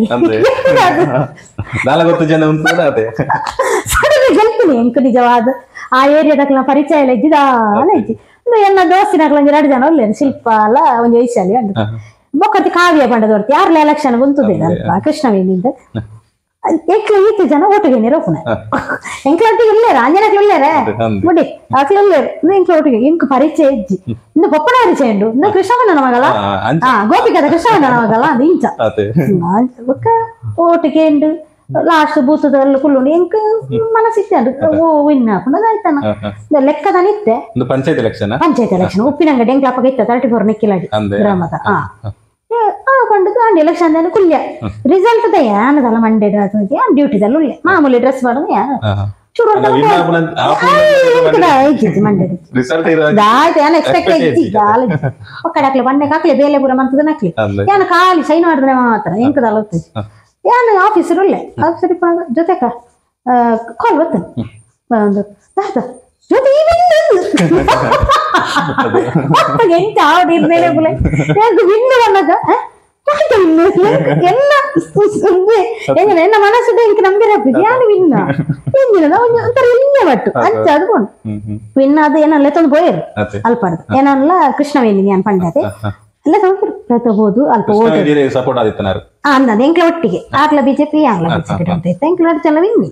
ಸಡನ್ ಗೆಲ್ತೀನಿ ಎಂಕ್ ನಿಜವಾದ ಆ ಏರಿಯಾದಕ್ಲ ಪರಿಚಯ ಎಲ್ಲ ಇದ್ದಿದ ಇಜ್ಜಿ ಎನ್ನ ದೋಸ್ತಿನಾಗ್ಲ ಒಂಜಿ 2 ಜನ ಒಳ್ಳೆ ಶಿಲ್ಪ ಅಲ್ಲ ಒಂಜಿ ವೈಶಾಲಿ ಅಂಡ್ ಬೊಕ್ಕತಿ ಕಾವ್ಯ ಪಂಡದೊರ್ತಿ ಯಾರ್ಲ ಎಲೆಕ್ಷನ್ ಗುಂತುದಿಲ್ಲ ಕೃಷ್ಣವೇಣಿಂದ ಎಂಕ್ಲ ಈತಿ ಜನ ಒಟ್ಟಿಗೆ ನಿರೂಪಣೆ ಎಂಕ್ಲ ಒಟ್ಟಿಗೆ ಇಲ್ಲೇರ ಅಂಜನಕ್ಲು ಇಲ್ಲೇರೆ ಮುಡಿ ಅಕ್ಲ ಇಲ್ಲೇರು ಎಂಕ್ಲ ಒಟ್ಟಿಗೆ ಎಂಕ್ ಪರಿಚಯ ಇಜ್ಜಿ ಇಂದು ಪಪ್ಪನ ಪರಿಚಯ ಉಂಡು ಇಂದು ಕೃಷ್ಣವಣ್ಣನ ಮಗಲ ಗೋಪಿಕದ ಕೃಷ್ಣವಣ್ಣನ ಮಗಲ ಅದು ಇಂಚ ಬೊಕ್ಕ ಒಟ್ಟಿಗೆ ಉಂಡು ಲಾಸ್ಟ್ ಬೂತದಲ್ಲಿ ಕುಳ್ಳುಂಡು ಎಂಕ್ ಮನಸ್ಸಿತ್ತೆ ಅಂಡು ಓ ವಿನ್ ಹಾಕೊಂಡು ಆಯ್ತಾನ ಲೆಕ್ಕದ ನಿತ್ತೆ ಪಂಚಾಯತ್ ಎಲೆಕ್ಷನ್ ಉಪ್ಪಿನಂಗಡಿ ಎಂಕ್ಲ ಅಪ್ಪಗ ಇತ್ತ 34 ನಿಕ್ಕಿಲಾಡಿ ಗ್ರಾಮದ Pandu and election ಕುಲ್ಯ result the ಏನದಲ್ಲ ಮಂಡೇ ಡ್ಯೂಟಿದಲ್ಲಿ ಉಳ್ಳೆ ಮಾಮೂಲಿ ಡ್ರೆಸ್ ಮಾಡೋದು ಚೂರು ಒಕ್ಕಡಾಕ್ಲೆ ಬಂಡೆಗೆ ಹಾಕ್ಲಿ ಬೇಲೆ ಪೂರ ಮಂತದ ನಕ್ಲಿ ಏನ ಖಾಲಿ ಸೈನ್ ಮಾಡಿದ್ರೆ ಮಾತ್ರ ಎಂಕದಲ್ಲ ಹೋಗ್ತದೆ ಏನು ಆಫೀಸರ್ ಉಳ್ಳೆ ಆಫೀಸರ್ ಜೊತೆಕ ಕಾಲ್ ಬರ್ತೇನೆ ಒಂದು ಜೊತೆ ಎಂತ ಆಡಿರ್ಮೇಲೆ ವಿನ್ನು ಅನ್ನದ ಎಲ್ಲ ಎನ್ನ ಮನಸ್ಸು ಎಂಕ್ ನಂಬಿರಪ್ಪ ಯಾನು ವಿನ್ನ ಎಂಜಿನ ಒಂಥರ ಇಲ್ಲ ಬಟ್ಟು ಅಂಚ ಅದ್ಕೊಂಡು ವಿನ್ನ ಅದು ಏನಲ್ಲ ತೊಂದು ಪೋಯರು ಅಲ್ಪಡ್ದು ಏನಲ್ಲ ಕೃಷ್ಣವೇಣಿ ನಾನು ಪಂಡದೆ ಎಲ್ಲ ತೊಂದು ಅಲ್ಪ ಅನ್ನದ ಎಂಕ್ಲ ಒಟ್ಟಿಗೆ ಆಗ್ಲ ಬಿಜೆಪಿ ಆಗ್ಲ ಬಿಜೆಪಿ ಅಂತ ಇತ್ತು ಎಂಕ್ಲ ಅಡ್ಚಲ್ಲ ವಿನ್ನಿ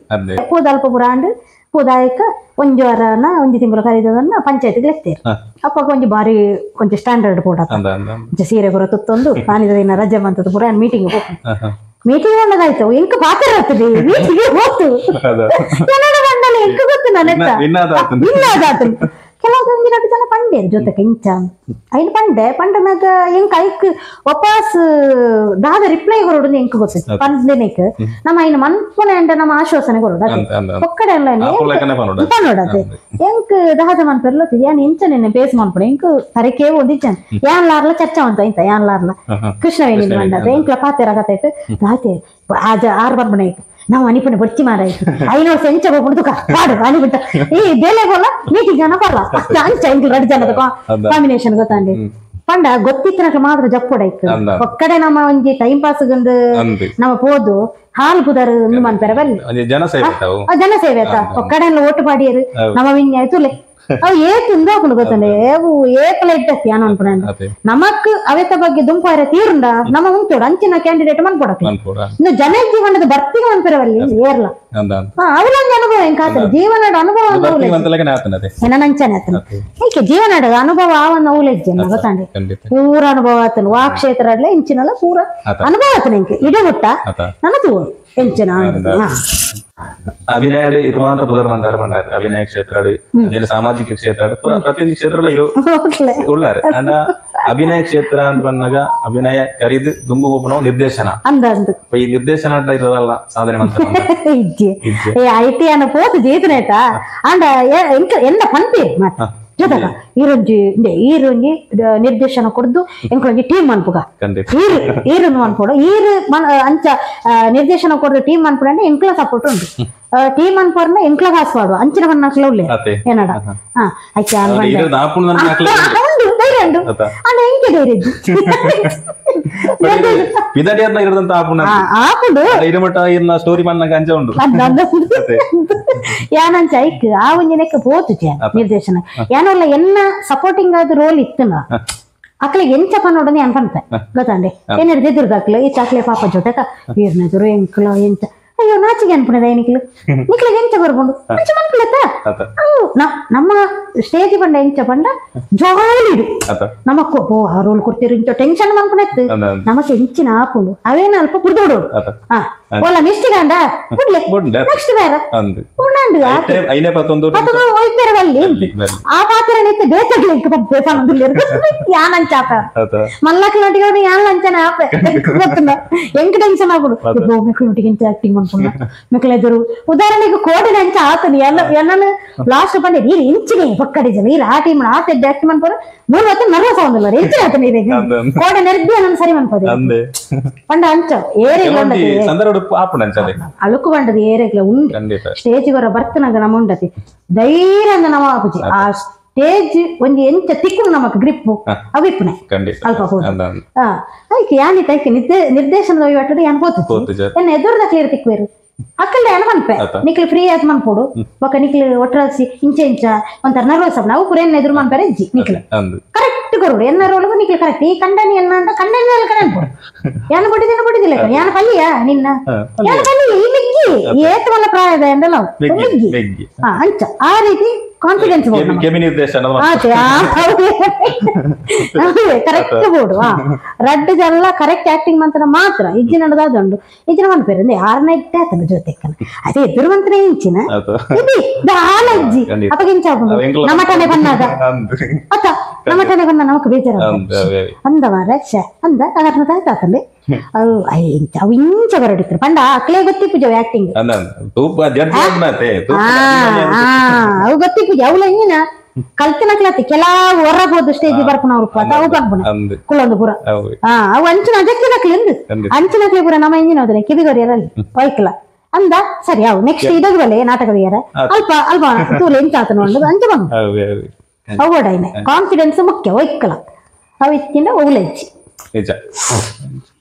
ಪೂದ ಅಲ್ಪ ಪುರ ಅಂಡು ಪೂದಾಯಕ ಒಂಜಿ ವಾರನ ಒಂಜಿ ತಿಂಗಳು ಕರೀದದನ್ನ ಪಂಚಾಯತ್ಗೆ ಲೆತ್ತೇರು ಅಪ್ಪ ಒಂಜಿ ಬಾರಿ ಒಂಜಿ ಸ್ಟ್ಯಾಂಡರ್ಡ್ ಪೋಡ ಸೀರೆ ಪುರ ತುತ್ತೊಂದು ಪಾನಿದ ದಿನ ರಜೆ ಬಂತದ್ದು ಪುರ ಮೀಟಿಂಗ್ ಹೋಗ್ತು ಮೀಟಿಂಗ್ ಒಂದಾಯ್ತು ಎಂಕ ಪಾತ್ರ ಆಗ್ತದೆ ಮೀಟಿಂಗ್ ಹೋಗ್ತು ಕನ್ನಡ ಬಂಡಲ ಎಂಕ ಗೊತ್ತು ನನ್ನ ಇನ್ನಾದಾತು ಕೆಲವು 2 ಜನ ಪಂಡೇರು ಜೊತೆಗೆ ಇಂಚ ಐನು ಪಂಡನಾಗ ಎಂಕ್ ಐಕ್ ವಾಪಸ್ ದಾದ ರಿಪ್ಲೈ ಕೊರೋಡು ಎಂಕ್ ಗೊತ್ತಿತ್ತು ಪಂದಿನಕ್ಕೆ ನಮ್ಮ ಐನು ಮನ್ಪುನೆ ಅಂಡ ನಮ್ಮ ಆಶ್ವಾಸನೆ ಕೊರೋಡು ಒಕ್ಕಡೆ ಎಲ್ಲ ಪನ್ನೋಡತ್ತೆ ಎಂಕ್ ದಾದ ಮನ್ಪೆರ್ಲ ಏನ್ ಇಂಚ ನಿನ್ನೆ ಬೇಸ್ ಮನ್ಪುಡೆ ಎಂಕ್ ತರಕೇ ಒಂದಿಚ್ಚನ್ ಯಾನ್ ಲಾರ್ಲ ಚರ್ಚಾ ಅಂತ ಇಂತ ಯಾನ್ ಲಾರ್ಲ ಕೃಷ್ಣವೇಣಿ ಮಂಡದ ಎಂಕ್ಲ ಪಾತೆರಾಗತ್ತೈತೆ ದಾತೆ ಆರ್ ಬರ್ಬಣೆ ನಾವು ಅನಿಪನೆ ಬರ್ತಿ ಮಾರಾಯ್ತು 500 ಸೆಂಚ ಹೋಗ್ಬಿಡ್ತು ಕಾಡು ಅನಿಬಿಟ್ಟ ಈ ಬೇಲೆ ಬೋಲ ನೀತಿ ಜನ ಬರಲ್ಲ ಅಂಚ 2 ಜನದ ಕಾಂಬಿನೇಷನ್ ಗೊತ್ತಾಂಡಿ ಪಂಡ ಗೊತ್ತಿತ್ತನಕ ಮಾತ್ರ ಜಪ್ಪೊಡಾಯ್ತು ಒಕ್ಕಡೆ ನಮ್ಮ ಒಂಜಿ ಟೈಮ್ ಪಾಸ್ ಗಂದು ನಮ್ಮ ಪೋದು ಹಾಲು ಬುದರ್ ಮನ್ಪೆರ ಬಲ್ಲಿ ಜನ ಸೇವೆ ಆಯ್ತಾ ಒಕ್ಕಡೆ ಎಲ್ಲ ಓಟು ಪಾಡಿಯರು ನಮ್ಮ ವಿನ್ಯ ಆಯ್ತು ಅವು ಏತಿಂದ ಗೊತ್ತಂಡೆ ಅವು ಏಕಲ ಇಟ್ಟತಿ ಯಾನು ಅನ್ಪುಣ ನಮಕ್ ಅವೆತ ಬಗ್ಗೆ ದುಂಪಾರ ತೀರುಂಡ ನಮ್ಮ ಉಂಟೋಡು ಅಂಚಿನ ಕ್ಯಾಂಡಿಡೇಟ್ ಮನ್ಪೊಡಕ್ ಇನ್ನು ಜನ ಜೀವನದ ಬರ್ತಿಗೆ ಮನ್ಪೆರವಲ್ಲಿ ಏರ್ಲ ಅವಲೊಂದು ಅನುಭವ ಹೆಂಗ್ ಕಾತದೆ ಜೀವನದ ಅನುಭವ ಏನಂಚನೆ ಆತನ ಏಕೆ ಜೀವನದ ಅನುಭವ ಆವನ್ನ ಅವಲೆಜ್ಜೆ ಗೊತ್ತಾಂಡೆ ಪೂರ ಅನುಭವ ಆತನು ವಾ ಕ್ಷೇತ್ರ ಇಂಚಿನಲ್ಲ ಪೂರ ಅನುಭವ ಆತನ ಹೆಂಗೆ ಇಡೇ ಮುಟ್ಟ ನನ್ನದು ಎಂಚಿನ ಅಭಿನಯ ಇದು ಮಾತ್ರ ಪುದರ್ ಅಭಿನಯ ಕ್ಷೇತ್ರ ಸಾಮಾಜಿಕ ಕ್ಷೇತ್ರ ಪ್ರತಿಯೊಂದು ಕ್ಷೇತ್ರ ಉಳ್ಳಾರೆ ಅಂಡ ಅಭಿನಯ ಕ್ಷೇತ್ರ ಅಂತ ಬಂದಾಗ ಅಭಿನಯ ಕರೀದು ದುಂಬು ಹೋಗ್ನೋ ನಿರ್ದೇಶನ ಈ ನಿರ್ದೇಶನ ಇರೋದಲ್ಲ ಸಾಧನೆ ಐಟಿ ಅನ್ನ ಪೋತು ಜೀತನೇತಾ ಅಂಡ ಎನ್ನ ಪಂಪಿ ಜೊತೆಗ ಈರೊಂಜಿ ನಿರ್ದೇಶನ ಕೊಡ್ದು ಎಂಕೊಂಜಿ ಟೀಮ್ ಅನ್ಪುಗ ಈರುನು ಅನ್ಪೋಡು ಅಂಚ ನಿರ್ದೇಶನ ಕೊಡ್ದು ಟೀಮ್ ಅನ್ಪುಡ ಎಂಕ್ಲ ಸಪೋರ್ಟ್ ಉಂಟು ಟೀಮ್ ಅನ್ಪೋರ್ನ ಎಂಕ್ಲ ಹಾಸ್ವಾಡು ಅಂಚಿನ ಮನ್ನಾಕ್ಲ ಉಳ್ಳೆ ಏನಡ ಆಯ್ತು ಅಂಡ ಎಂಕೆ ಯಾನಂಚ ಐಕ್ ಆ ಒಂಜಿನಕ್ಕೆ ಪೋತು ನಿರ್ದೇಶನ ಏನಲ್ಲ ಎನ್ನ ಸಪೋರ್ಟಿಂಗ್ ಆದ ರೋಲ್ ಇತ್ತನ ಅಕ್ಲಿಗೆ ಎಂಚ ಪನ್ನೋಡನೆ ಅನ್ಪಂತೆ ಗೊತ್ತಾಂಡೆ ಏನಾರು ಎದುರುದಾಕ್ಲ ಈ ಚಾಕ್ಲೆ ಪಾಪ ಜೊತೆಗ ಈರ್ನೆದುರು ಎಂಕ್ಲ ಎಂಚ ಅಯ್ಯೋ ನಾಚಿಗೆ ಅನ್ಪುಣದ ಏನಿಕ್ಲು ನಿಕ್ಲಿಗೆ ಎಂಚ ಬರ್ಬೋದು ಅಂಚ ಮನ್ಪುಳತ್ತ ನಮ್ಮ ಸ್ಟೇಜ್ ಬಂಡ ಎಂಚ ಬಂಡ ಜಾಲಿಡು ನಮಕ್ ಆ ರೋಲ್ ಕೊಡ್ತಿರು ಇಂಚ ಟೆನ್ಷನ್ ಮನ್ಪುಣೆತ್ತು ನಮಕ್ ಎಂಚಿನ ಆಪುಂಡು ಅವೇನ ಅಲ್ಪ ಪುಡ್ದೋಡು ಒಲ್ಲ ಮಿಸ್ಟಿಗಂಡ ಪುಡ್ಲೆ ನೆಕ್ಸ್ಟ್ ಬೇರೆ ಪುಣ್ಣಂಡು ಒಯ್ಪೆರವಲ್ಲಿ ಆ ಪಾತ್ರ ನಿಂತು ಬೇಸಗ್ಲಿ ಯಾನಂಚಾಪ ಮಲ್ಲಕ್ಲೊಟ್ಟಿಗೆ ಯಾನಂಚನ ಆಪೆ ಗೊತ್ತುಂಡ ಎಂಕ್ ಟೆನ್ಷನ್ ಆಗ್ಬಿಡು ಮೆಕ್ಲೊಟ್ಟಿಗೆ ಎಂಚ ಆಕ್ಟಿಂಗ್ ಮಾಡ್ಕೊಂಡ ಮೆಕ್ಲೆದರು ಉದಾಹರಣೆಗೆ ಕೋಡಿನ ಎಂಚ ಆತನು ಎನ್ನನು ಲಾಸ್ಟ್ ಬಂದೆ ನೀರು ಇಂಚಿಗೆ ಪಕ್ಕಡಿ ಜನ ನೀರು ಆ ಟೀಮ್ ಆತ ಆಕ್ಟಿಂಗ್ ಮಾಡ್ಕೊಂಡು 3 ಹೊತ್ತು ನರ್ವಸ್ ಆಗೋದಿಲ್ಲ ಇಂಚಿನ ಆತ ನೀರು ಕೋಡೆ ನೆರದಿ ನನ್ನ ಸರಿ ಮಾಡ್ಕೋದು ಪಂಡ ಅಂಚ ಏರಿಗಳ ಅಳುಕು ಬಂಡದು ಏರಿಗಳ ಉಂಡು ಸ್ಟೇಜ್ ವರ ಬರ್ತನಾಗ ನಮ್ಮ ಉಂಡತಿ ಧೈರ್ಯ ನಮ್ಮ ಆಪುಜಿ ಆ ಸ್ಟೇಜ್ ಒಂಜಿ ಎಂಚ ತಿಕ್ಕುನು ನಮಕ್ ಗ್ರಿಪ್ಪು ಅವಿಪ್ಪುನೆ ಅಲ್ಪ ಆಯ್ಕೆ ಯಾನಿತ್ತ ಐಕೆ ನಿರ್ದೇಶನದ ಒಯ್ಯಟ್ಟು ಏನ್ ಪೋತು ಎನ್ನ ಎದುರುದ ಕ್ಲಿಯರ್ ತಿಕ್ವೇರು ಅಕ್ಕಲ್ಡೆ ಅನ್ನ ಮನ್ಪೆ ನಿಕ್ಲು ಫ್ರೀ ಆಯ್ತು ಮನ್ಪೋಡು ಬೊಕ್ಕ ನಿಕ್ಲು ಒಟ್ರಾಸಿ ಇಂಚ ಒಂಥರ ನರ್ವಸ್ ಅಪ್ ನಾವು ಪುರೇನ್ ಎದುರು ಮನ್ಪೇರೆ ಇಜ್ಜಿ ನಿಕ್ಲು ಕರೆಕ್ಟ್ ಕೊರುಡು ಎನ್ನಾರು ಒಳಗು ನಿಕ್ಲು ಕರೆಕ್ಟ್ ಈ ಕಂಡನಿ ಎನ್ನ ಅಂತ ಕಂಡನಿ ಎಲ್ಲ ಕಡೆ ಅನ್ಪೋಡು ಯಾನು ಕೊಟ್ಟಿದ್ದಿಲ್ಲ ಯಾನು ಕಲ್ಲಿಯ ನಿನ್ನ ಯಾನು ಕಲ್ಲಿ ಈ ಮಿಗ್ಗಿ ಏತ್ ಮಲ್ಲ ಪ್ರಾಯದ ಎಂದಲ್ಲ ಮಿಗ್ಗಿ ಅಂಚ ಆ ರೀತಿ ಕಾನ್ಫಿಡೆನ್ಸ್ ಕರೆಕ್ಟ್ ಬೋರ್ಡು ರಡ್ಡು ಜಲ್ಲ ಕರೆಕ್ಟ್ ಆಕ್ಟಿಂಗ್ ಮಂತ್ರ ಮಾತ್ರ ಇಜ್ಜಿನ ನಡದಾದುಂಡು ಇಜ್ಜಿನ ಮನ್ಪೇರು ಅಂದ್ರೆ ಯಾರನ್ನ ಇಟ್ಟೆ ಆತನ ಜೊತೆ ಅದೇ ಎದುರು ಮಂತ್ರ ಇಂಚಿನ ದಾಲ ಇಜ್ಜಿ ಅಪಗಿಂಚ ನಮಟನೆ ಬಂದಾಗ ಅತ್ತ ನಮಟನೆ ಬಂದ ನಮಕ್ ಬೇಜಾರ ಅಂದ ಮಾರ ಅಂದ ಅಗರ್ನದ ಆಯ್ತಾತಂದೆ ಅವು ಇಂಚ ಬರಡಿದ್ರು ಪಂಡ ಅಕ್ಲೇ ಗೊತ್ತಿ ಪೂಜೆ ಆಕ್ಟಿಂಗ್ ಅವು ಗೊತ್ತಿ ಪೂಜೆ ಅವಳ ಹಿಂಗಿನ ಕಲ್ತಿನ ಕ್ಲಾತಿ ಕೆಲವು ಹೊರಬೋದು ಸ್ಟೇಜ್ ಬರ್ಪನವ್ರು ಅವು ಬರ್ಪನ ಕುಲ್ಲೊಂದು ಪುರ ಅವು ಅಂಚಿನ ಅಜಕ್ಕಿನಕ್ಲಿ ಅಂಚಿನಕ್ಲಿ ಪುರ ನಮ್ಮ ಇಂಜಿನ ಹೋದ್ರೆ ಕಿವಿಗೊರಿಯರಲ್ಲಿ ಒಯ್ಕಲ ಅಂದ ಸರಿ ಅವು ನೆಕ್ಸ್ಟ್ ಇಡಗಲೇ ನಾಟಕವಿಯರ ಅಲ್ಪ ಅಲ್ಪ ತೂಲೆ ಎಂತ ಆತ ನೋಡು ಅಂಚ ಬಂದು ಅವಡೈನೆ ಕಾನ್ಫಿಡೆನ್ಸ್ ಮುಖ್ಯ ಒಯ್ಕಲ ಅವು ಇತ್ತಿಂದ ಒಗ್ಲೆಚ್ಚಿ ನಿಜ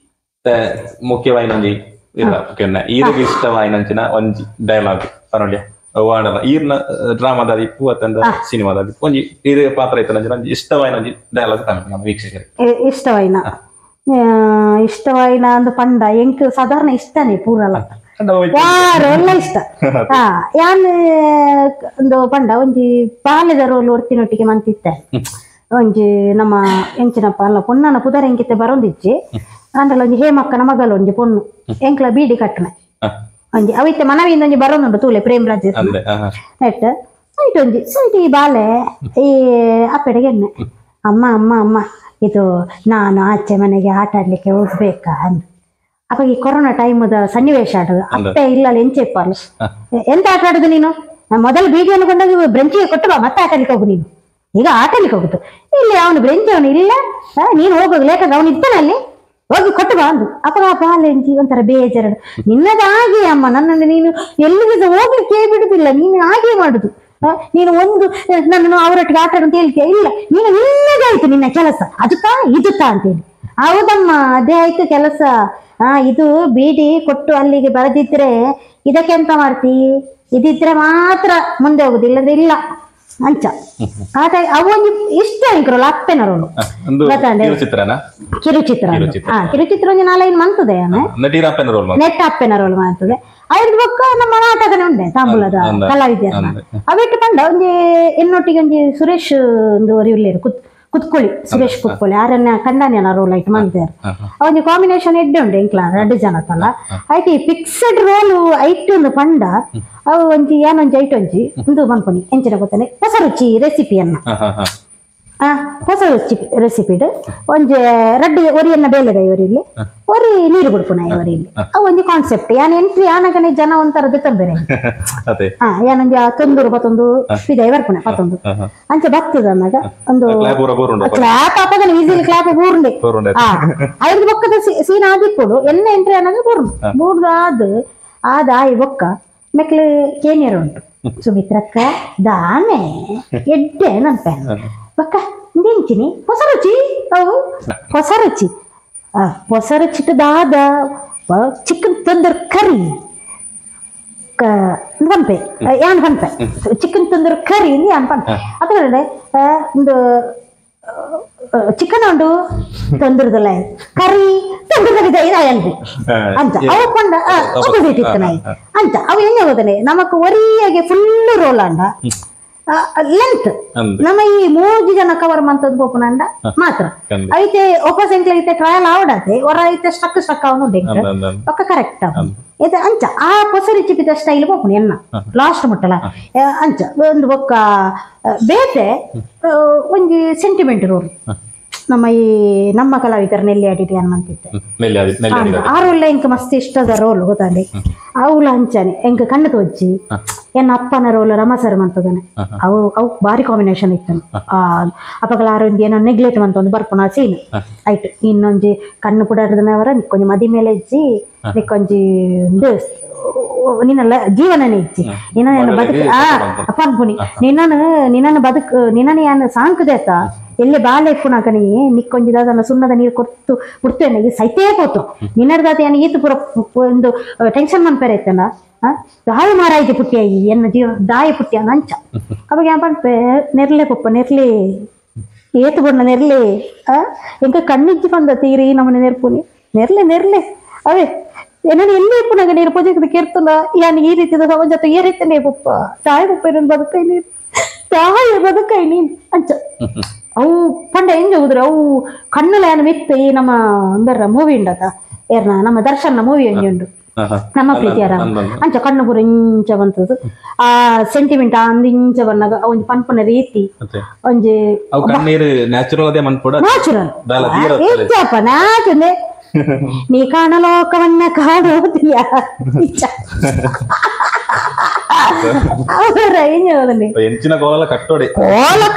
ಮುಖ್ಯವಾಯಿನೊಂಜಿ ಇಲ್ಲ ಈರಿಗೆ ಇಷ್ಟವಾಯಿನಂಚಿನ ಒಂಜಿ ಡೈಲಾಗ್ ಪರೊಳ್ಯ ವಾಡಲ್ಲ ಈರ್ನ ಡ್ರಾಮಾದಾದಿ ಪೂವತ್ತಂದ ಸಿನಿಮಾದಾದಿ ಒಂಜಿ ಈರ ಪಾತ್ರ ಇತ್ತಂಚಿನ ಇಷ್ಟವಾಯಿನೊಂಜಿ ಡೈಲಾಗ್ ತಮ್ಮ ನಮ್ಮ ವೀಕ್ಷಕರಿಗೆ ಇಷ್ಟವಾಯಿನ ಅಂದು ಪಂಡ ಎಂಕ್ ಸಾಧಾರಣ ಇಷ್ಟನೇ ಪೂರಲ್ಲ ಎಲ್ಲ ಇಷ್ಟ ಯಾನ್ ಒಂದು ಪಂಡ ಒಂಜಿ ಬಾಲ್ಯದ ರೋಲ್ ಒರ್ತಿನೊಟ್ಟಿಗೆ ಮಂತಿತ್ತೆ ಒಂಜಿ ನಮ್ಮ ಎಂಚಿನಪ್ಪ ಅಲ್ಲ ಪೊನ್ನನ ಪುದರ್ ಎಂಕಿತ್ತೆ ಬರೊಂದಿಜ್ಜಿ ಅಂದ್ರಲ್ಲ ಒಂಜಿ ಹೇಮಕ್ಕನ ಮಗಲು ಒಂಜಿ ಪೊಣ್ಣು ಎಂಕ್ಲ ಬೀಡಿ ಕಟ್ಟನೆ ಒಂಜಿ ಅವಿತ್ತೆ ಮನವಿಯಿಂದ ಒಂಜಿ ಬರೋನುಂಡು ತೂಲೆ ಪ್ರೇಮರಾಜ್ ನೆಟ್ ಸೈಟ್ ಒಂಜಿ ಸೈಟ್ ಈ ಬಾಲೆ ಈ ಅಪ್ಪೆಡೆಗೆ ಎಣ್ಣೆ ಅಮ್ಮ ಅಮ್ಮ ಅಮ್ಮ ಇದು ನಾನು ಆಚೆ ಮನೆಗೆ ಆಟ ಆಡ್ಲಿಕ್ಕೆ ಹೋಗ್ಬೇಕಾ ಅಂದ್ ಅಪ್ಪ ಈ ಕೊರೋನಾ ಟೈಮದ ಸನ್ನಿವೇಶ ಆಡೋದು ಅಪ್ಪೆ ಇಲ್ಲ ಎಂಚೆಪ್ಪಲ್ಲ ಎಂತ ಆಟ ಆಡುದು ನೀನು ಮೊದಲು ಬೀಡಿಯನ್ನು ಕೊಂಡೋಗಿ ಬ್ರೆಂಚಿಗೆ ಕೊಟ್ಟು ಬಾ ಮತ್ತೆ ಆಟ ಆಡ್ಲಿಕ್ಕೆ ಹೋಗು ನೀನು ಈಗ ಆಟ ಆಡ್ಲಿಕ್ಕೆ ಹೋಗುದು ಇಲ್ಲಿ ಅವನು ಬ್ರೆಂಚ್ ಅವನು ಇಲ್ಲ ನೀನು ಹೋಗೋದು ಲೇಖಕ ಅವನು ಇರ್ತಾನಲ್ಲಿ ಹೋಗಿ ಕೊಟ್ಟು ಬಾ ಅಂದು ಅಪ್ಪ ಬಾಲೆಂಚಿ ಒಂಥರ ಬೇಜಾರು ನಿನ್ನದು ಹಾಗೆ ಅಮ್ಮ ನನ್ನನ್ನು ನೀನು ಎಲ್ಲಿಗೆ ಹೋಗ್ಲಿಕ್ಕೆ ಬಿಡುದಿಲ್ಲ ನೀನು ಹಾಗೆ ಮಾಡುದು ನೀನು ಒಂದು ನನ್ನನ್ನು ಅವರೊಟ್ಟಿಗೆ ಆಟ ಅಂತ ಹೇಳ್ತೀಯ ಇಲ್ಲ ನೀನು ನಿನ್ನದಾಯ್ತು ನಿನ್ನ ಕೆಲಸ ಅದುತ್ತಾ ಇದುತ್ತಾ ಅಂತೇಳಿ ಹೌದಮ್ಮ ಅದೇ ಆಯ್ತು ಕೆಲಸ ಇದು ಬೀಡಿ ಕೊಟ್ಟು ಅಲ್ಲಿಗೆ ಬರದಿದ್ರೆ ಇದಕ್ಕೆ ಎಂತ ಮಾಡ್ತಿ ಇದಿದ್ರೆ ಮಾತ್ರ ಮುಂದೆ ಹೋಗುದು ಇಲ್ಲದ್ರೆ ಇಲ್ಲ ಅಂಚ ಆಟ ಅವೊಂದು ಇಷ್ಟ ಅಂಕರಲ್ಲ ಅಪ್ಪೆನರೋಳು ಕಿರುಚಿತ್ರ ಕಿರುಚಿತ್ರ ಒಂದು 4-5 ಮಂತದೆ ನೆಟ್ ಅಪ್ಪೆನರೋಳು ಮಾಡ್ತದೆ ಐದು ಬೊಕ್ಕ ನಮ್ಮ ನಾಟಕನೇ ಉಂಡೆ ತಾಂಬೂಲದ ಕಲಾವಿದ್ಯ ಅವಿಟ್ಟು ಪಂಡ ಒಂಜಿ ಎನ್ನೊಟ್ಟಿಗೆ ಒಂಜಿ ಸುರೇಶ್ ಒಂದು ಇರ್ಲೇರು ಕುತ್ಕೊಳ್ಳಿ ಸುರೇಶ್ ಕುತ್ಕೊಳ್ಳಿ ಯಾರನ್ನ ಕಂಡಾನ ರೋಲ್ ಆಯ್ತು ಮಾಡ್ತಾರೆ ಅವನಿಗೆ ಕಾಂಬಿನೇಷನ್ ಎಡ್ಡೆ ಉಂಟು ಎಂಕ್ಲ 2 ಜನಕ್ಕಲ್ಲ ಆಯ್ತು ಈ ಫಿಕ್ಸೆಡ್ ರೋಲ್ ಐಟ್ ಒಂದು ಪಂಡ ಅವು ಒಂಜಿ ಏನೊಂಜಿ ಐಟ್ ಒಂಜಿ ಒಂದು ಮನ್ಪೊನಿ ಎಂಚಿನ ಗೊತ್ತಾನೆ ಹೊಸ ರುಚಿ ರೆಸಿಪಿಯನ್ನ ಹೊಸ ರೆಸಿಪಿಡ್ ಒಂಜಿ ರಡ್ಡು ಒರಿಯನ್ನ ಬೇಲೆದ ಇವರಿಲ್ಲಿ ಒರಿ ನೀರು ಕೊಡ್ಪುನ ಇವರಿಲ್ಲಿ ಅವು ಒಂಜಿ ಕಾನ್ಸೆಪ್ಟ್ ಯಾನ್ ಎಂಟ್ರಿ ಆನಗನೆ ಜನ ಒಂಥರ ಬೇರೆ ಏನೊಂಜಿ ತೊಂದೂರು ಪತ್ತೊಂದು ಇದೆ ಬರ್ಪುನ ಪತ್ತೊಂದು ಅಂಚ ಬರ್ತದ ಅನ್ನಗ ಒಂದು ಕ್ಲಾಪ್ ಹಾಕದನ ಈಸಿಲಿ ಕ್ಲಾಪ್ ಬೂರ್ಂಡೆ ಐದು ಬೊಕ್ಕದ ಸೀನ್ ಆದಿಪ್ಪುಡು ಎನ್ನ ಎಂಟ್ರಿ ಅನ್ನಗ ಬೂರ್ದು ಆದ ಈ ಬೊಕ್ಕ ಮೆಕ್ಲು ಕೇನಿಯರ್ ಉಂಟು ಸುಮಿತ್ರಕ್ಕ ದಾನೆ ಎಡ್ಡೆ ನನ್ಪೆ ಬೊಕ್ಕ ಇಂಚಿನಿ ಹೊಸ ರುಚಿ ಅವು ಹೊಸ ರುಚಿ ಹೊಸ ರುಚಿಟ್ಟು ದಾದ ಚಿಕನ್ ತಂದೂರ್ ಕರಿ ಪಂಪೆ ಯಾನ್ ಪಂಪೆ ಚಿಕನ್ ತಂದೂರ್ ಕರಿ ಯಾನ್ ಪಂಪೆ ಅದರಲ್ಲಿ ಒಂದು ಚಿಕನ್ ಉಂಡು ತಂದೂರದಲ್ಲ ಕರಿ ತಂದೂರದಲ್ಲಿ ಇದಾಯಲ್ರಿ ಅಂತ ಅವ ಕೊಂಡ ಅಪೋಸಿಟ್ ಇತ್ತು ನಾಯಿ ಅಂತ ಅವು ಹೆಂಗೆ ಹೋದನೆ ನಮಕ್ ಒರಿಯಾಗೆ ಫುಲ್ ರೋಲ್ ಅಂಡ ಲೆಂತ್ ನಮ್ಮ ಈ 3 ಜನ ಕವರ್ ಮಂತದ್ ಬೋಪುನಂಡ ಮಾತ್ರ ಐತೆ ಒಪ್ಪಸ್ ಎಂಕ್ಲ ಐತೆ ಟ್ರಯಲ್ ಆವಡತೆ ಹೊರ ಐತೆ ಸ್ಟಕ್ ಅವನು ಒಕ್ಕ ಕರೆಕ್ಟ್ ಇದು ಅಂಚ ಆ ಪೊಸರಿ ಚಿಪಿದ ಸ್ಟೈಲ್ ಬೋಪುನ ಎನ್ನ ಲಾಸ್ಟ್ ಮುಟ್ಟಲ ಅಂಚ ಒಂದು ಬೊಕ್ಕ ಬೇತೆ ಒಂಜಿ ಸೆಂಟಿಮೆಂಟ್ ರೋಲ್ ನಮ್ಮ ಕಲಾವಿದರು ನೆಲ್ಲಿ ಆಡಿಟಿ ಅನ್ನಂತಿದ್ದೆ ಆ ರೋಲ್ ಎಂಕ್ ಮಸ್ತ್ ಇಷ್ಟದ ರೋಲ್ ಗೊತ್ತಾಂಡಿ ಅವಳ ಅಂಚಾನೆ ಎಂಕ್ ಕಣ್ಣು ತೋಜಿ ಎನ್ನ ಅಪ್ಪನ ರೋಲ್ ರಮಸರ್ ಮಂತದನೆ ಅವು ಬಾರಿ ಕಾಂಬಿನೇಷನ್ ಇತ್ತು ಅಪ್ಪಗಳ ಆರೊಂದು ಏನೋ ನೆಗ್ಲೆಕ್ಟ್ ಮಂತ ಒಂದು ಬರ್ಪುನ ಸೀನ್ ಆಯ್ತು ಇನ್ನೊಂಜಿ ಕಣ್ಣು ಪುಡಾಡ್ದನವರ ನಿಕ್ಕೊಂಜಿ ಮದಿ ಮೇಲೆ ಇಜ್ಜಿ ನಿಕ್ಕೊಂಜಿ ನಿನ್ನಲ್ಲ ಜೀವನನೇ ಇಜ್ಜಿ ನಿನ್ನ ಬದುಕು ಅಪ್ಪ ಅನ್ಪುನಿ ನಿನ್ನನ್ನು ಬದುಕು ನಿನ್ನನ್ನು ಯಾನು ಸಾಂಕದೇತ ಎಲ್ಲಿ ಬಾಲೆ ಇಪ್ಪುನಾಕನಿ ನಿಕ್ಕೊಂಜಿದಾದನ್ನ ಸುಣ್ಣದ ನೀರು ಕೊಟ್ಟು ಬಿಡ್ತೇನೆ ಸೈತೇ ಹೋತು ನಿನ್ನಡ್ದಾತ ಏನು ಈತು ಪುರ ಒಂದು ಟೆನ್ಷನ್ ಮನ್ಪೇರೆ ಇತ್ತಲ್ಲ ದಾಯ ಮಾರಾಯ್ತಿ ಪುಟ್ಟಿಯಾಗಿ ಎನ್ನ ಜೀವ ದಾಯ ಪುಟ್ಟಿಯ ನಂಚ ಅವಾಗ ಏನ್ ಪಂಪೆ ನೆರ್ಲೆ ಪಪ್ಪ ನೆರ್ಲೆ ಏತು ಬಣ್ಣ ನೆರ್ಲೆ ಎಂಕ ಕಣ್ಣಿಜ್ಜಿ ಬಂದ ತೀರಿ ನಮ್ಮನೆ ನೆರ್ಪುನಿ ನೆರ್ಲೆ ನೆರ್ಲೆ ಅವೇ ನಾನು ಎಲ್ಲಿ ಪುನಗ ನೀರು ಪೂಜೆಗೆ ಕೇರ್ತಲ್ಲ ಯಾನ್ ಈ ರೀತಿಯ ಸಮಾಜ ಈ ರೀತಿನೇ ಪಪ್ಪ ತಾಯಿ ಪಪ್ಪ ಏನನ್ ಬದುಕೈ ನೀನು ತಾಯಿ ಬದುಕೈ ನೀನ್ ಅಂಚ ಅವು ಪಂಡ ಹೆಂಗ್ ಹೋದ್ರು ಅವು ಕಣ್ಣಲ್ಲ ಏನು ಮಿತ್ತು ಈ ನಮ್ಮ ಬೇರೆ ಮೂವಿ ಉಂಡತ ಏರ್ನ ನಮ್ಮ ದರ್ಶನ ಮೂವಿ ಹಂಗೆ ಉಂಟು ನಮ್ಮ ಪ್ರೀತಿಯಾರ ಅಂಚ ಕಣ್ಣು ಪೂರ ಇಂಚ ಬಂತದ್ದು ಆ ಸೆಂಟಿಮೆಂಟ್ ಅಂದ್ ಇಂಚ ಬನ್ನಾಗ ಒಂಜಿ ಪನ್ಪನ ರೀತಿ ಒಂಜಿ ನ್ಯಾಚುರಲ್ ನ್ಯಾಚುರಲ್ ನೀ ಕಾಣಲೋಕವನ್ನ ಕಾಣೋದಿಯ ಕೋಲ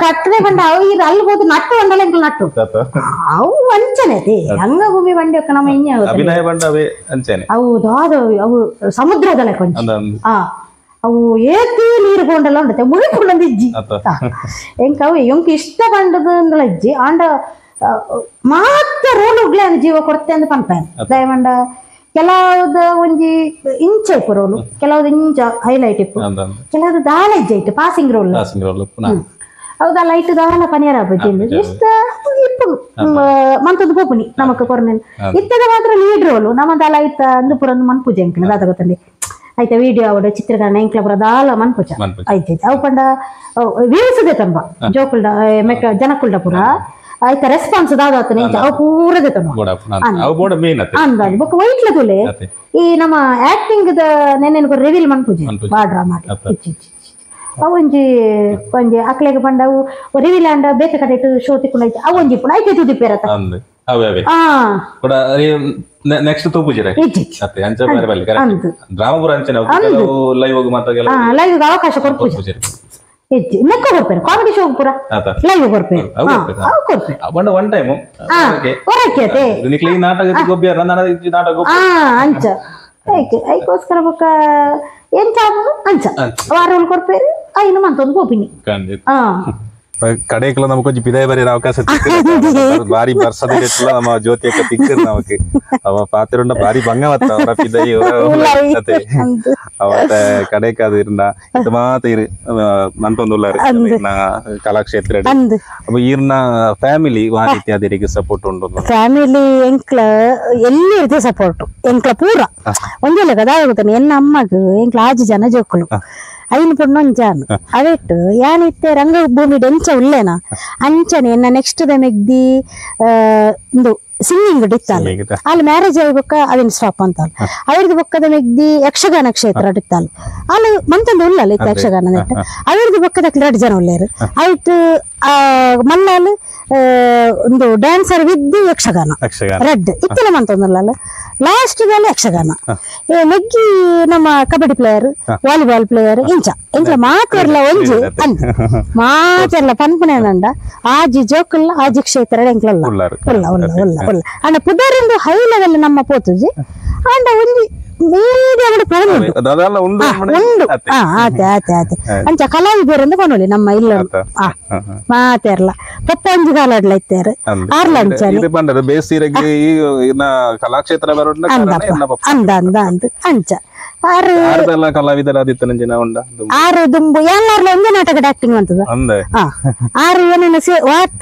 ಕಟ್ಟಡೆ ಬಂಡ ಅವು ಇದು ಅಲ್ಲಿ ಹೋದ್ ನಟ್ಟು ಬಂಡಲ ನಟ್ಟು ಅವು ಅಂಚನೆ ಹಂಗ ಭೂಮಿ ಬಂಡಿ ನಮ್ಮ ಅವು ಅವು ಸಮುದ್ರದಲ್ಲ ಕೊಂಚ ಅವು ಏತಿ ನೀರು ಕೊಂಡಲ್ಲ ಉಂಡತೆ ಮುಳುಕೊಂಡಂದು ಇಜ್ಜಿ ಎಂಕ ಅವು ಎಂಕ್ ಇಷ್ಟ ಬಂಡದು ಅಂದಲ ಇಜ್ಜಿ ಆಂಡ ಮಾತ್ರ ರೋಲ್ ಉಗ್ಲೆ ಜೀವ ಕೊಡ್ತೆ ಅಂತ ಪನ್ಪೇನ್ ದಯಮಂಡ ಕೆಲವ್ದ ಒಂಜಿ ಇಂಚ ಇಪ್ಪು ರೋಲು ಕೆಲವ್ದು ಇಂಚ ಹೈಲೈಟ್ ಇಪ್ಪು ಕೆಲವ್ದು ದಾಳ ಇಜ್ಜ ಇಟ್ಟು ಪಾಸಿಂಗ್ ರೋಲ್ ಹೌದಾ ಲೈಟ್ ದಾಳ ಪನಿಯರ ಬಜ್ಜಿ ಇಷ್ಟ ಇಪ್ಪು ಮಂತದ್ದು ಪೋಪುನಿ ನಮಕ್ ಕೊರ್ನೆ ಇತ್ತದ ಮಾತ್ರ ಲೀಡ್ ರೋಲು ನಮ್ಮದ ಲೈಟ್ ಅಂದು ಪುರ ಮನ್ಪೂಜೆ ಅಂಕಣ ದಾದ ಗೊತ್ತಂడి ಆಯ್ತಾ ವಿಡಿಯೋ ಅವಡ ಚಿತ್ರೀಕರಣ ಎಂಕ್ಲ ಪುರ ದಾಲ ಮನ್ಪೂಜ ಆಯ್ತು ಅವು ಪಂಡ ವ್ಯೂಸದೆ ತಂಬ ಜೋಕುಲ್ಡ ಮೆಕ್ಕ ಜನಕುಲ್ಡ ಪುರ ಆಯ್ತಾ ರೆಸ್ಪಾನ್ಸ್ ದಾದಾತನೆ ಅವು ಪೂರದೆ ಅಂದಾಜು ಬೊಕ್ಕ ವೈಟ್ಲ ತುಲೆ ಈ ನಮ್ಮ ಆಕ್ಟಿಂಗ್ ದ ನೆನ್ನೆ ರಿವೀಲ್ ಮನ್ಪುಜಿ ಬಾಡ್ರ ಮಾಡಿ ಅವು ಒಂಜಿ ಒಂಜಿ ಅಕ್ಲೆಗೆ ಪಂಡ ಅವು ರಿವೀಲ್ ಅಂಡ ಬೇತೆ ಕಡೆ ಶೋ ತಿಕ್ಕೊಂಡು ಆಯ್ತು ಅವು ಒಂಜಿ ಪುಣ ಆಯ್ತು ತುದಿಪ್ಪೇರತ ನೆಕ್ಸ್ಟ್ ತೂಪುಜಿರ ಡ್ರಾಮಾ ಅಂಚನೆ ಲೈವ್ ಅವಕಾಶ ಕೊಡ್ಪುಜಿ ಲೆಕ್ಕ ಕೊಡ್ಪೇನೆ ಕಾಮಿಡಿ ಶೋ ಪೂರ ಲೈವ್ ಕೊಡ್ಪೇನೆ ಒನ್ ಟೈಮ್ ಅಂಚ ಐಕೋಸ್ಕರ ಬೊಕ್ಕ ಎಂಚ ಅಂಚ ವಾರ ಕೊಡ್ಪೇರಿ ಐನು ಮಂತೊಂದು ಗೋಪಿನಿ ಕಡೆಗೆಲ್ಲ ನಮ್ಗೆ ಕೊಂಚ ಪಿದಾಯ ಬರೀ ಅವಕಾಶ ಬಾರಿ ಬರ್ಸದ ನಮ್ಮ ಜ್ಯೋತಿ ಅಕ್ಕ ತಿಕ್ಕರ್ ನಮಕ್ ಅವ ಪಾತ್ರ ಬಾರಿ ಬಂಗವತ್ತ ಅವರ ಪಿದಾಯಿ ಅವತ್ತ ಕಡೆಕ್ ಅದು ಇರ್ನ ಇದು ಮಾತ ಇರು ಮಂತೊಂದುಲ್ಲಾರು ಕಲಾಕ್ಷೇತ್ರ ಅപ്പൊ ಈರ್ನ ಫ್ಯಾಮಿಲಿ ವಾ ರೀತಿ ಅದರಿಗೆ ಸಪೋರ್ಟ್ ಉಂಟು ಫ್ಯಾಮಿಲಿ ಎಂಕ್ಲ ಎಲ್ಲಿ ಇರ್ತದೆ ಸಪೋರ್ಟ್ ಎಂಕ್ಲ ಪೂರ ಒಂದಿಲ್ಲ ಕದಾ ಗೊತ್ತಾನೆ ಎನ್ನ ಅಮ್ಮಗ್ ಎಂಕ್ಲ 6 ಜನ ಜೋಕ್ಕಳು ಐನು ಪುಣ್ಣೊಂಜಾನು ಅವೆಟ್ಟು ಯಾನಿತ್ತೆ ರಂಗಭೂಮಿ ಡೆಂಚ ಉಲ್ಲೇನ ಅಂಚನೆ ಎನ್ನ ನೆಕ್ಸ್ಟ್ ದ ಮೆಗ್ದಿ ಒಂದು ಸಿಂಗಿಂಗ್ ಡಿತ್ತಾಲು ಅಲ್ಲಿ ಮ್ಯಾರೇಜ್ ಆಗಿ ಬೊಕ್ಕ ಅದನ್ನ ಸ್ಟಾಪ್ ಅಂತ ಅವ್ರದ್ದು ಬೊಕ್ಕದ ಮೆಗ್ದಿ ಯಕ್ಷಗಾನ ಕ್ಷೇತ್ರ ಡಿತ್ತಾಲು ಅಲ್ಲಿ ಮಂತಂದು ಉಲ್ಲಲ್ಲ ಇತ್ತು ಯಕ್ಷಗಾನ ನೆಟ್ಟು ಅವ್ರದ್ದು ಬೊಕ್ಕದ 2 ಜನ ಉಳ್ಳೇರು ಆಯ್ತು ಮಲ್ಲಾಲ್ ಒಂದು ಡ್ಯಾನ್ಸರ್ ವಿದ್ ಯಕ್ಷಗಾನ ರೆಡ್ ಇತ್ತಲ್ಲ ಮಂತೊಂದುಲ್ಲ ಲಾಸ್ಟ್ ದಲ್ಲಿ ಯಕ್ಷಗಾನ ಮೆಗ್ಗಿ ನಮ್ಮ ಕಬಡ್ಡಿ ಪ್ಲೇಯರ್ ವಾಲಿಬಾಲ್ ಪ್ಲೇಯರ್ ಇಂಚ ಮಾತೆರ್ಲ ಒಂಜಿ ಅಂದ್ ಮಾತೆರ್ಲ ಪನ್ಪನೆ ನಂಡ ಆಜಿ ಜೋಕುಲ್ಲ ಆಜಿ ಕ್ಷೇತ್ರ ಎಂಕ್ಲಲ್ಲ ಉಲ್ಲ ಉಲ್ಲ ಉಲ್ಲ ಉಲ್ಲ ಅಂಡ ಪುದರಿಂದು ಹೈ ಲೆವೆಲ್ ನಮ್ಮ ಪೋತುಜಿ ಅಂಡ ಒಂಜಿ ಉಂಡು ಅಂಚ ಕಲಾವಿದರು ಕೊಂಡೋಳಿ ನಮ್ಮ ಇಲ್ಲ ಮಾತೆರ್ಲ ಪಪ್ಪಂಜಿ ಕಾಲಾಡ್ಲ ಇತ್ತಾರೆ ಅಂದ ಅಂದ ಅಂದ ಅಂಚ ಆರು ದುಂಬು ಎಲ್ಲಾರ್ಲ ಒಂದೇ ನಾಟಕದ ಆಕ್ಟಿಂಗ್ ಅಂತದ ಆರು ಏನೇನು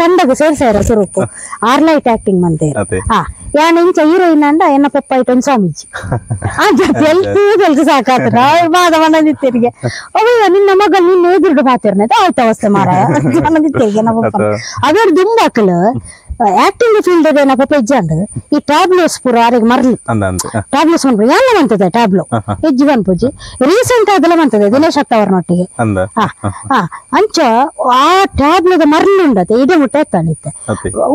ತಂಡಗ ಸೇರ್ಸಾರ ಸ್ವರೂಪ 6 ಲೈಟ್ ಆಕ್ಟಿಂಗ್ ಮಂತೇರು ಯಾನ ಇಂಚ ಹೀರೋಯಿನ್ ಅಂಡ ಎನ್ನ ಪಪ್ಪ ಐಟೊಂದು ಸ್ವಾಮೀಜಿ ಕೆಲ್ಸ ಸಾಕಾತ ಬಾದ ಮನದಿತ್ತರಿಗೆ ಅವ ನಿನ್ನ ಮಗ ನಿನ್ನ ಎದುರುಡು ಮಾತಾಡ್ನೆ ಆಯ್ತು ಅವಸ್ಥೆ ಮಾರಾಯ ಮನದಿತ್ತರಿಗೆ ನಮ್ಮ ಪಪ್ಪ ಅದ್ರ ದುಂಬಾಕಲು ಆಕ್ಟಿಂಗ್ ಫೀಲ್ಡ್ ಏನ ಪಪ್ಪ ಇಜ್ಜಂಡ್ ಈ ಟ್ಯಾಬ್ಲೋಸ್ ಪೂರ ಆರಿಗೆ ಮರ್ಲಿ ಟ್ಯಾಬ್ಲೋಸ್ ಬಂದ್ಬಿಡು ಎಲ್ಲ ಬಂತದೆ ಟ್ಯಾಬ್ಲೋ ಇಜ್ಜಿ ಬಂದ್ಪುಜಿ ರೀಸೆಂಟ್ ಅದೆಲ್ಲ ಬಂತದೆ ದಿನೇಶ್ ಅತ್ತವರನೊಟ್ಟಿಗೆ ಅಂಚ ಆ ಟ್ಯಾಬ್ಲೋದ ಮರ್ಲಿ ಉಂಡತೆ ಇಡೀ ಮುಟ್ಟ ಎತ್ತಾಣಿತ್ತೆ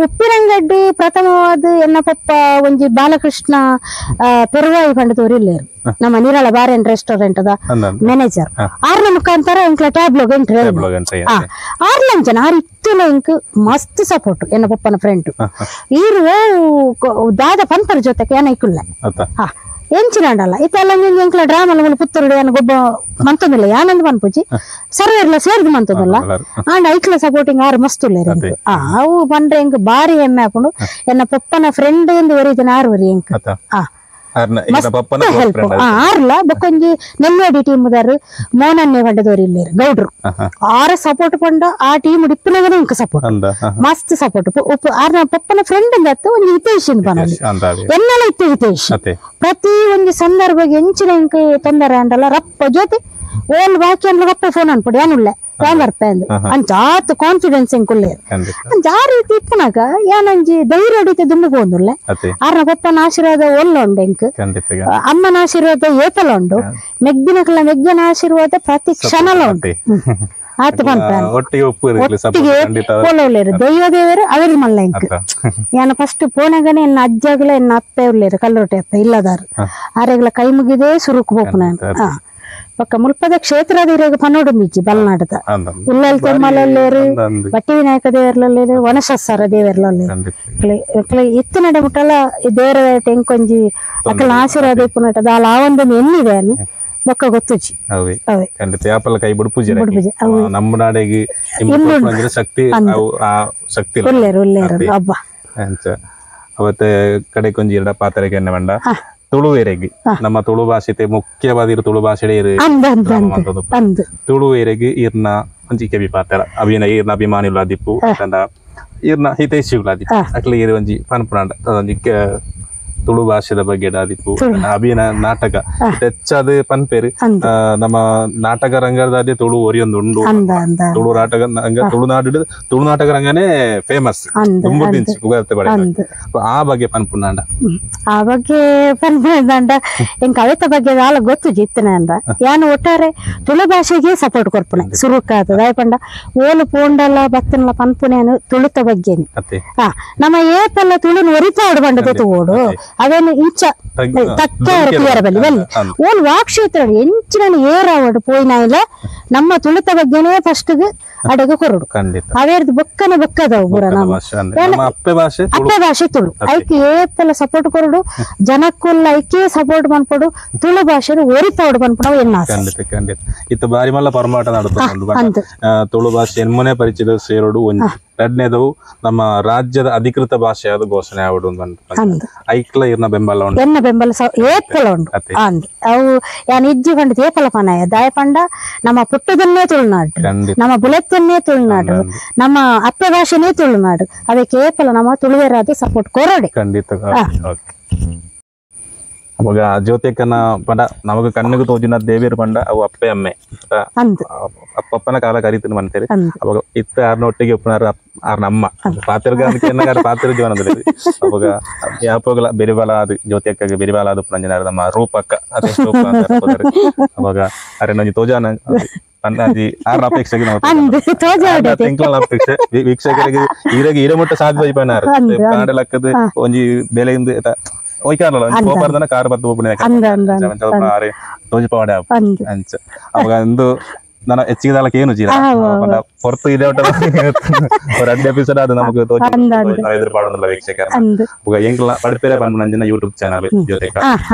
ಉಪ್ಪಿನಂಗಡ್ಡಿ ಪ್ರಥಮವಾದ ಎನ್ನ ಪಪ್ಪ ಒಂಜಿ ಬಾಲಕೃಷ್ಣ ಪೆರುವಾಯಿ ಪಂಡಿತವ್ರು ಇಲ್ಲೇರು ನಮ್ಮ ನೀರಾಳ ಬಾರ್ ಅಂಡ್ ರೆಸ್ಟೋರೆಂಟ್ ದ ಮ್ಯಾನೇಜರ್ ಆರ್ನ ಮುಖಾಂತರ ಎಂಕ್ಲ ಟ್ಯಾಬ್ಲೋಗ್ ಎಂಟ್ರಿ ಆರ್ಲಂಚನ ಆರ್ ಇತ್ತಲ ಎಂಕ್ ಮಸ್ತ್ ಸಪೋರ್ಟ್ ಎನ್ನ ಪಪ್ಪನ ಫ್ರೆಂಡ್ ಈರು ದಾದ ಪಂಪರ ಜೊತೆಗೆ ಏನ ಇಕ್ಕುಲ್ಲ ಎಂಚಿನಾಡಲ್ಲ ಇತ್ತೆಲ್ಲ ಎಂಕ್ಲ ಡ್ರಾಮಲ್ಲ ಪುತ್ತೂರು ಏನ ಗೊಬ್ಬ ಮಂತೊಂದಿಲ್ಲ ಯಾನಂದ್ ಪನ್ಪುಜಿ ಸರ್ವೆರ್ಲ ಸೇರ್ದು ಮಂತೊಂದಿಲ್ಲ ಆಂಡ ಐಕ್ಲ ಸಪೋರ್ಟಿಂಗ್ ಆರು ಮಸ್ತ್ ಉಳ್ಳೇರು ಅವು ಬಂದ್ರೆ ಎಂಕ್ ಬಾರಿ ಹೆಮ್ಮೆ ಹಾಕೊಂಡು ಎನ್ನ ಪಪ್ಪನ ಫ್ರೆಂಡ್ ಎಂದು ವರಿದನ ಆರು ವರಿ ಎಂಕ್ ಹೆಲ್ಪ್ ಆರ್ಲ ಬೊಕೊಂಜಿ ನೆಲ್ಲೇಡಿ ಟೀಮ್ದಾರು ಮೋನನ್ನೇ ಪಂಡದವ್ರು ಇಲ್ಲೇರು ಗೌಡ್ರು ಆರ ಸಪೋರ್ಟ್ ಪಂಡ ಆ ಟೀಮ್ ಡಿಪ್ಪನಾಗನೇ ಇಂಕ ಸಪೋರ್ಟ್ ಮಸ್ತ್ ಸಪೋರ್ಟ್ ಆರ್ನ ಪಪ್ಪನ ಫ್ರೆಂಡ್ ಅಂದತ್ತು ಒಂದು ಹಿತೇಶ್ ಪನಲ್ಲಿ ಎನ್ನಲ ಇತ್ತು ಹಿತೇಶ್ ಪ್ರತಿ ಒಂದು ಸಂದರ್ಭಗೆ ಎಂಚಿನ ಇಂಕ ತೊಂದರೆ ಅಂಡಲ್ಲ ರಪ್ಪ ಜೊತೆ ಓಲ್ ಬಾಕಿ ಅಂದ್ರೆ ರಪ್ಪ ಫೋನ್ ಅನ್ಪಡಿ ಏನುಳ್ಳೆ ಟೈಮ್ ಬರ್ಪೆಂದು ಅಂಚಾತ್ ಕಾನ್ಫಿಡೆನ್ಸ್ ಎಂಕುಳ್ಳೆ ಅಂಚ ಆ ರೀತಿ ಇಪ್ಪನಾಗ ಏನಂಜಿ ಧೈರ್ಯ ಹೊಡಿತೆ ದುಮ್ಮು ಹೋದುಲ್ಲೆ ಆರ್ನ ಪಪ್ಪನ ಆಶೀರ್ವಾದ ಒಲ್ಲೊಂಡು ಎಂಕ್ ಅಮ್ಮನ ಆಶೀರ್ವಾದ ಏತಲ ಉಂಡು ಮೆಗ್ಗಿನ ಮೆಗ್ಗನ ಆಶೀರ್ವಾದ ಪ್ರತಿ ಕ್ಷಣಲ ಉಂಟು ಆತ ಪೋಲೋಲೇರು ದೈವ ದೇವರು ಅವರು ಮಲ್ಲ ಎಂಕ್ ಯಾನ ಫಸ್ಟ್ ಪೋನಾಗನೆ ಎನ್ನ ಅಜ್ಜಾಗಲ ಎನ್ನ ಅಪ್ಪ ಉಳ್ಳೇರು ಕಲ್ಲೊಟ್ಟೆ ಅಪ್ಪ ಇಲ್ಲದಾರು ಆರೆಗ್ಲ ಕೈ ಮುಗಿದೇ ಸುರುಕು ಬೋಪು ನಾನು ಪಕ್ಕ ಮುಲ್ಪದ ಕ್ಷೇತ್ರದಿರಾಗ ಪನ್ನೋಡು ಮಿಜ್ಜಿ ಬಲ್ನಾಡದ ಉಲ್ಲಲ್ ತೆಮ್ಮಲೇರು ಬಟ್ಟಿ ವಿನಾಯಕ ದೇವರ್ಲೇರು ವನಶಸ್ಸರ ದೇವರ್ಲೇರು ಇತ್ತು ನಡೆ ಮುಟ್ಟಲ್ಲ ದೇವರ ಟೆಂಕೊಂಜಿ ಅಕ್ಕಲ ಆಶೀರ್ವಾದ ಇಪ್ಪುನಟ ದಾಲ ಆ ಒಂದು ಎನ್ನಿದೆ ಅನ್ನು ಬೊಕ್ಕ ಗೊತ್ತುಜಿ ಕೈ ಬಿಡ್ಪೂಜೆ ನಮ್ಮ ನಾಡಿಗೆ ಶಕ್ತಿ ಶಕ್ತಿ ಹಬ್ಬ ಅವತ್ತೆ ಕಡೆ ಕೊಂಜಿ ಎರಡ ಪಾತ್ರೆಗೆ ಎಣ್ಣೆ ಬಂಡ ತುಳುವೇರೆಗೆ ನಮ್ಮ ತುಳು ಭಾಷೆ ಮುಖ್ಯವಾದ ತುಳು ಭಾಷೆ ತುಳುವೇರೆಗೆ ಈರ್ನ ಒಂಜಿ ಕೆಬಿ ಪಾತ್ರ ಅಭಿನಯ ಈರ್ನ ಅಭಿಮಾನಿಗಳಾದಿಪ್ಪು ಈರ್ನ ಹಿತೈಷಿಗಳಾದಿಪ್ಪು ಅಕ್ಲೆ ಈರ್ ಒಂಜಿ ಪನ್ಪುನಾಂಡ ಒಂಜಿ ತುಳು ಭಾಷೆದ ಬಗ್ಗೆ ಆದಿಪ್ಪು ಅಭಿನಯ ನಾಟಕ ಹೆಚ್ಚಾದ ಪನ್ಪೇರು ನಮ್ಮ ನಾಟಕ ರಂಗದ ತುಳು ಒರಿಯೊಂದು ಉಂಡು ತುಳು ನಾಟಕ ತುಳು ನಾಟಕ ರಂಗನೇ ಫೇಮಸ್ ಆ ಬಗ್ಗೆ ಪನ್ಪುನಾಂಡ ಆ ಬಗ್ಗೆ ಪನ್ಪುನಾಂಡ ಎಂಕ್ ಕವಿತೆ ಬಗ್ಗೆ ಆಲ ಗೊತ್ತು ಜಿತ್ತನೆ ಅಂದ ಯಾನು ಒಟ್ಟಾರೆ ತುಳು ಭಾಷೆಗೆ ಸಪೋರ್ಟ್ ಕೊರ್ಪುನೆ ಸುರುಕಾದ ಪಂಡ ಓಲು ಪೋಂಡಲ್ಲ ಬತ್ತನಲ್ಲ ಪನ್ಪುನೇನು ತುಳುತ ಬಗ್ಗೆ ನಮ್ಮ ಏಪಲ್ಲ ತುಳುನು ಒರಿತಾಡು ಬಂಡದ ತಗೋಡು ಅದೇನು ಇಂಚ ತಕ್ಕೇರಬಲ್ಲಿ ಬಲ್ಲಿ ಓಲ್ ವಾಕ್ಷೇತ್ರ ಎಂಚಿನ ಏರಾವಡು ಪೋಯಿನಾಯಿಲ್ಲ ನಮ್ಮ ತುಳಿತ ಬಗ್ಗೆನೇ ಫಸ್ಟ್ ಅಡೆಗೆ ಕೊರಡು ಅವೇರ್ದು ಬೊಕ್ಕನ ಬೊಕ್ಕದವು ಬುರ ನಮ್ಮ ಅಪ್ಪೆ ಭಾಷೆ ತುಳು ಐಕೆ ಏಪೆಲ್ಲ ಸಪೋರ್ಟ್ ಕೊರಡು ಜನಕ್ಕುಲ್ಲ ಐಕೆ ಸಪೋರ್ಟ್ ಮನ್ಪಡು ತುಳು ಭಾಷೆ ಒರಿತಾವಡು ಮನ್ಪಡವು ಎನ್ನ ಇತ್ತು ಬಾರಿ ಮಲ್ಲ ಪರಮಾಟ ನಡುತ್ತ ತುಳು ಭಾಷೆ ಎನ್ಮನೆ ಪರಿಚಯ ಸೇರೋಡು ಒಂದು ಎರಡನೇದವು ನಮ್ಮ ರಾಜ್ಯದ ಅಧಿಕೃತ ಭಾಷೆ ಅದು ಘೋಷಣೆ ಆಗುದು ಐಕ್ಲ ಇರ್ನ ಬೆಂಬಲ ಉಂಟು ಎನ್ನ ಬೆಂಬಲ ಏಪಲ ಉಂಟು ಅವು ಯಾನ್ ಇಜ್ಜಿ ಪಂಡ ಏಪಲ ಪನಾಯ ದಾಯ ಪಂಡ ನಮ್ಮ ಪುಟ್ಟದನ್ನೇ ತುಳುನಾಡು ನಮ್ಮ ಬುಲೆತ್ತನ್ನೇ ತುಳುನಾಡು ನಮ್ಮ ಅಪ್ಪೆ ಭಾಷೆನೇ ತುಳುನಾಡು ಅದಕ್ಕೆ ಏಪಲ ನಮ್ಮ ತುಳುವೆರಾದ ಸಪೋರ್ಟ್ ಕೊರಡೆ ಖಂಡಿತ ಅವಾಗ ಜ್ಯೋತಿಕನ ಪಂಡ ನಮಗ ಕಣ್ಣಿಗೆ ತೋಜಿನ ದೇವಿಯರು ಪಂಡ ಅವು ಅಪ್ಪೆ ಅಮ್ಮೆ ಅಪ್ಪನ ಕಾಲ ಕರೀತೀನಿ ಅಂತೇಳಿ ಅವಾಗ ಇತ್ತ ಆರ್ನೊಟ್ಟಿಗೆ ಉಪ್ಪನಾರ ಆರ್ನ ಅಮ್ಮ ಪಾತ್ರ ಪಾತ್ರ ಜೀವನದಲ್ಲಿ ಅವಾಗ ಯಾಪಗಳ ಬೆರಿಬಾಲ ಅದು ಜ್ಯೋತಿಯಕ್ಕಗೆ ಬೆರಿಬಾಲ ಅದು ಪಂಜನಾರ ನಮ್ಮ ರೂಪಕ್ಕ ಅದೇ ಅವಾಗ ಅರೆ ನಂಜಿ ತೋಜಾನ ಅಜ್ಜಿ ಆರ್ನ ಅಪೇಕ್ಷೆಗೆ ನಾವು ಅಪೇಕ್ಷೆ ವೀಕ್ಷಕರಿಗೆ ಈರಾಗ ಇರಮಟ್ಟ ಸಾಧ್ಯ ಪಣ್ಣಾರು ಕಾಡಲಕ್ಕದ ಒಂಜಿ ಬೆಲೆಯಿಂದ ಒಯ್ಕಾರಲ್ಲ ಗೋಪಾರ್ದನ ಕಾರ್ ಬದ್ದು ಒಬ್ಬನೇ ತೋಜಿಪಾಡ ಅವಾಗ ಒಂದು ನಾನು ಹೆಚ್ಚಿಗೆ ಏನು ಜೀರ ಹೊರತು ಇದೆ ಎರಡು ಎಪಿಸೋಡ್ ಅದು ನಮಗೆ ಎದುರುಪಾಡುದಿಲ್ಲ ವೀಕ್ಷಕರ ಎಂಕ್ಲ ಪಡ್ಪೇರೆ ಬಂದು ನಂಜಿನ ಯೂಟ್ಯೂಬ್ ಚಾನಲ್ ಜೊತೆ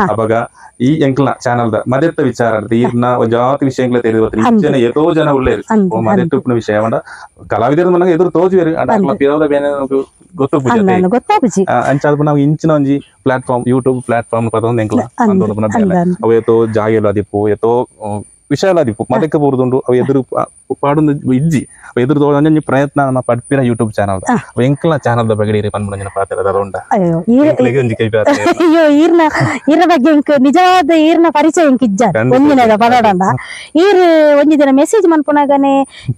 ಅವಾಗ ಈ ಎಂಕ್ಲ ಚಾನಲ್ ಮದೆತ್ತ ವಿಚಾರ ಈರ್ನ ಜಾತಿ ವಿಷಯಗಳ ತಿಳಿದ ಎಷ್ಟೋ ಜನ ಒಳ್ಳೇದು ಮದೆಟ್ಟು ವಿಷಯ ಮಾಡ ಕಲಾವಿದರು ನನಗೆ ಎದುರು ತೋಜುವೇರು ಗೊತ್ತು ಅಂಚಾದ ನಾವು ಇಂಚಿನ ಒಂಜಿ ಪ್ಲಾಟ್ಫಾರ್ಮ್ ಯೂಟ್ಯೂಬ್ ಪ್ಲಾಟ್ಫಾರ್ಮ್ ಪದೊಂದು ಎಂಕ್ಲ ಅವು ಎತ್ತೋ ಜಾಗೆಲು ಅದಿಪ್ಪು ಎತ್ತೋ ವಿಷಯಲಾದಿಪ್ಪು ಮದಕ್ಕೆ ಬರುದುಂಡು ಅವು ಎದುರು ಪಾಡೊಂದು ಇಜ್ಜಿ ಎದುರು ತೋಜಿ ಪ್ರಯತ್ನ ನಮ್ಮ ಪಡ್ಪಿನ ಯೂಟ್ಯೂಬ್ ಚಾನಲ್ ಎಂಕ್ಲ ಚಾನಲ್ ಬಗ್ಗೆ ಪನ್ಮುಂಜಿನ ಪಾತ್ರ ಅದೊಂಡ ಅಯ್ಯೋ ಈರ್ನ ಬಗ್ಗೆ ನಿಜವಾದ ಈರ್ನ ಪರಿಚಯ ಇಂಕಿಜ್ಜ ಒಂದಿನದ ಪದಾಡಂಡ ಈರ್ ಒಂಜಿ ದಿನ ಮೆಸೇಜ್ ಮನ್ಪುನಾಗನೆ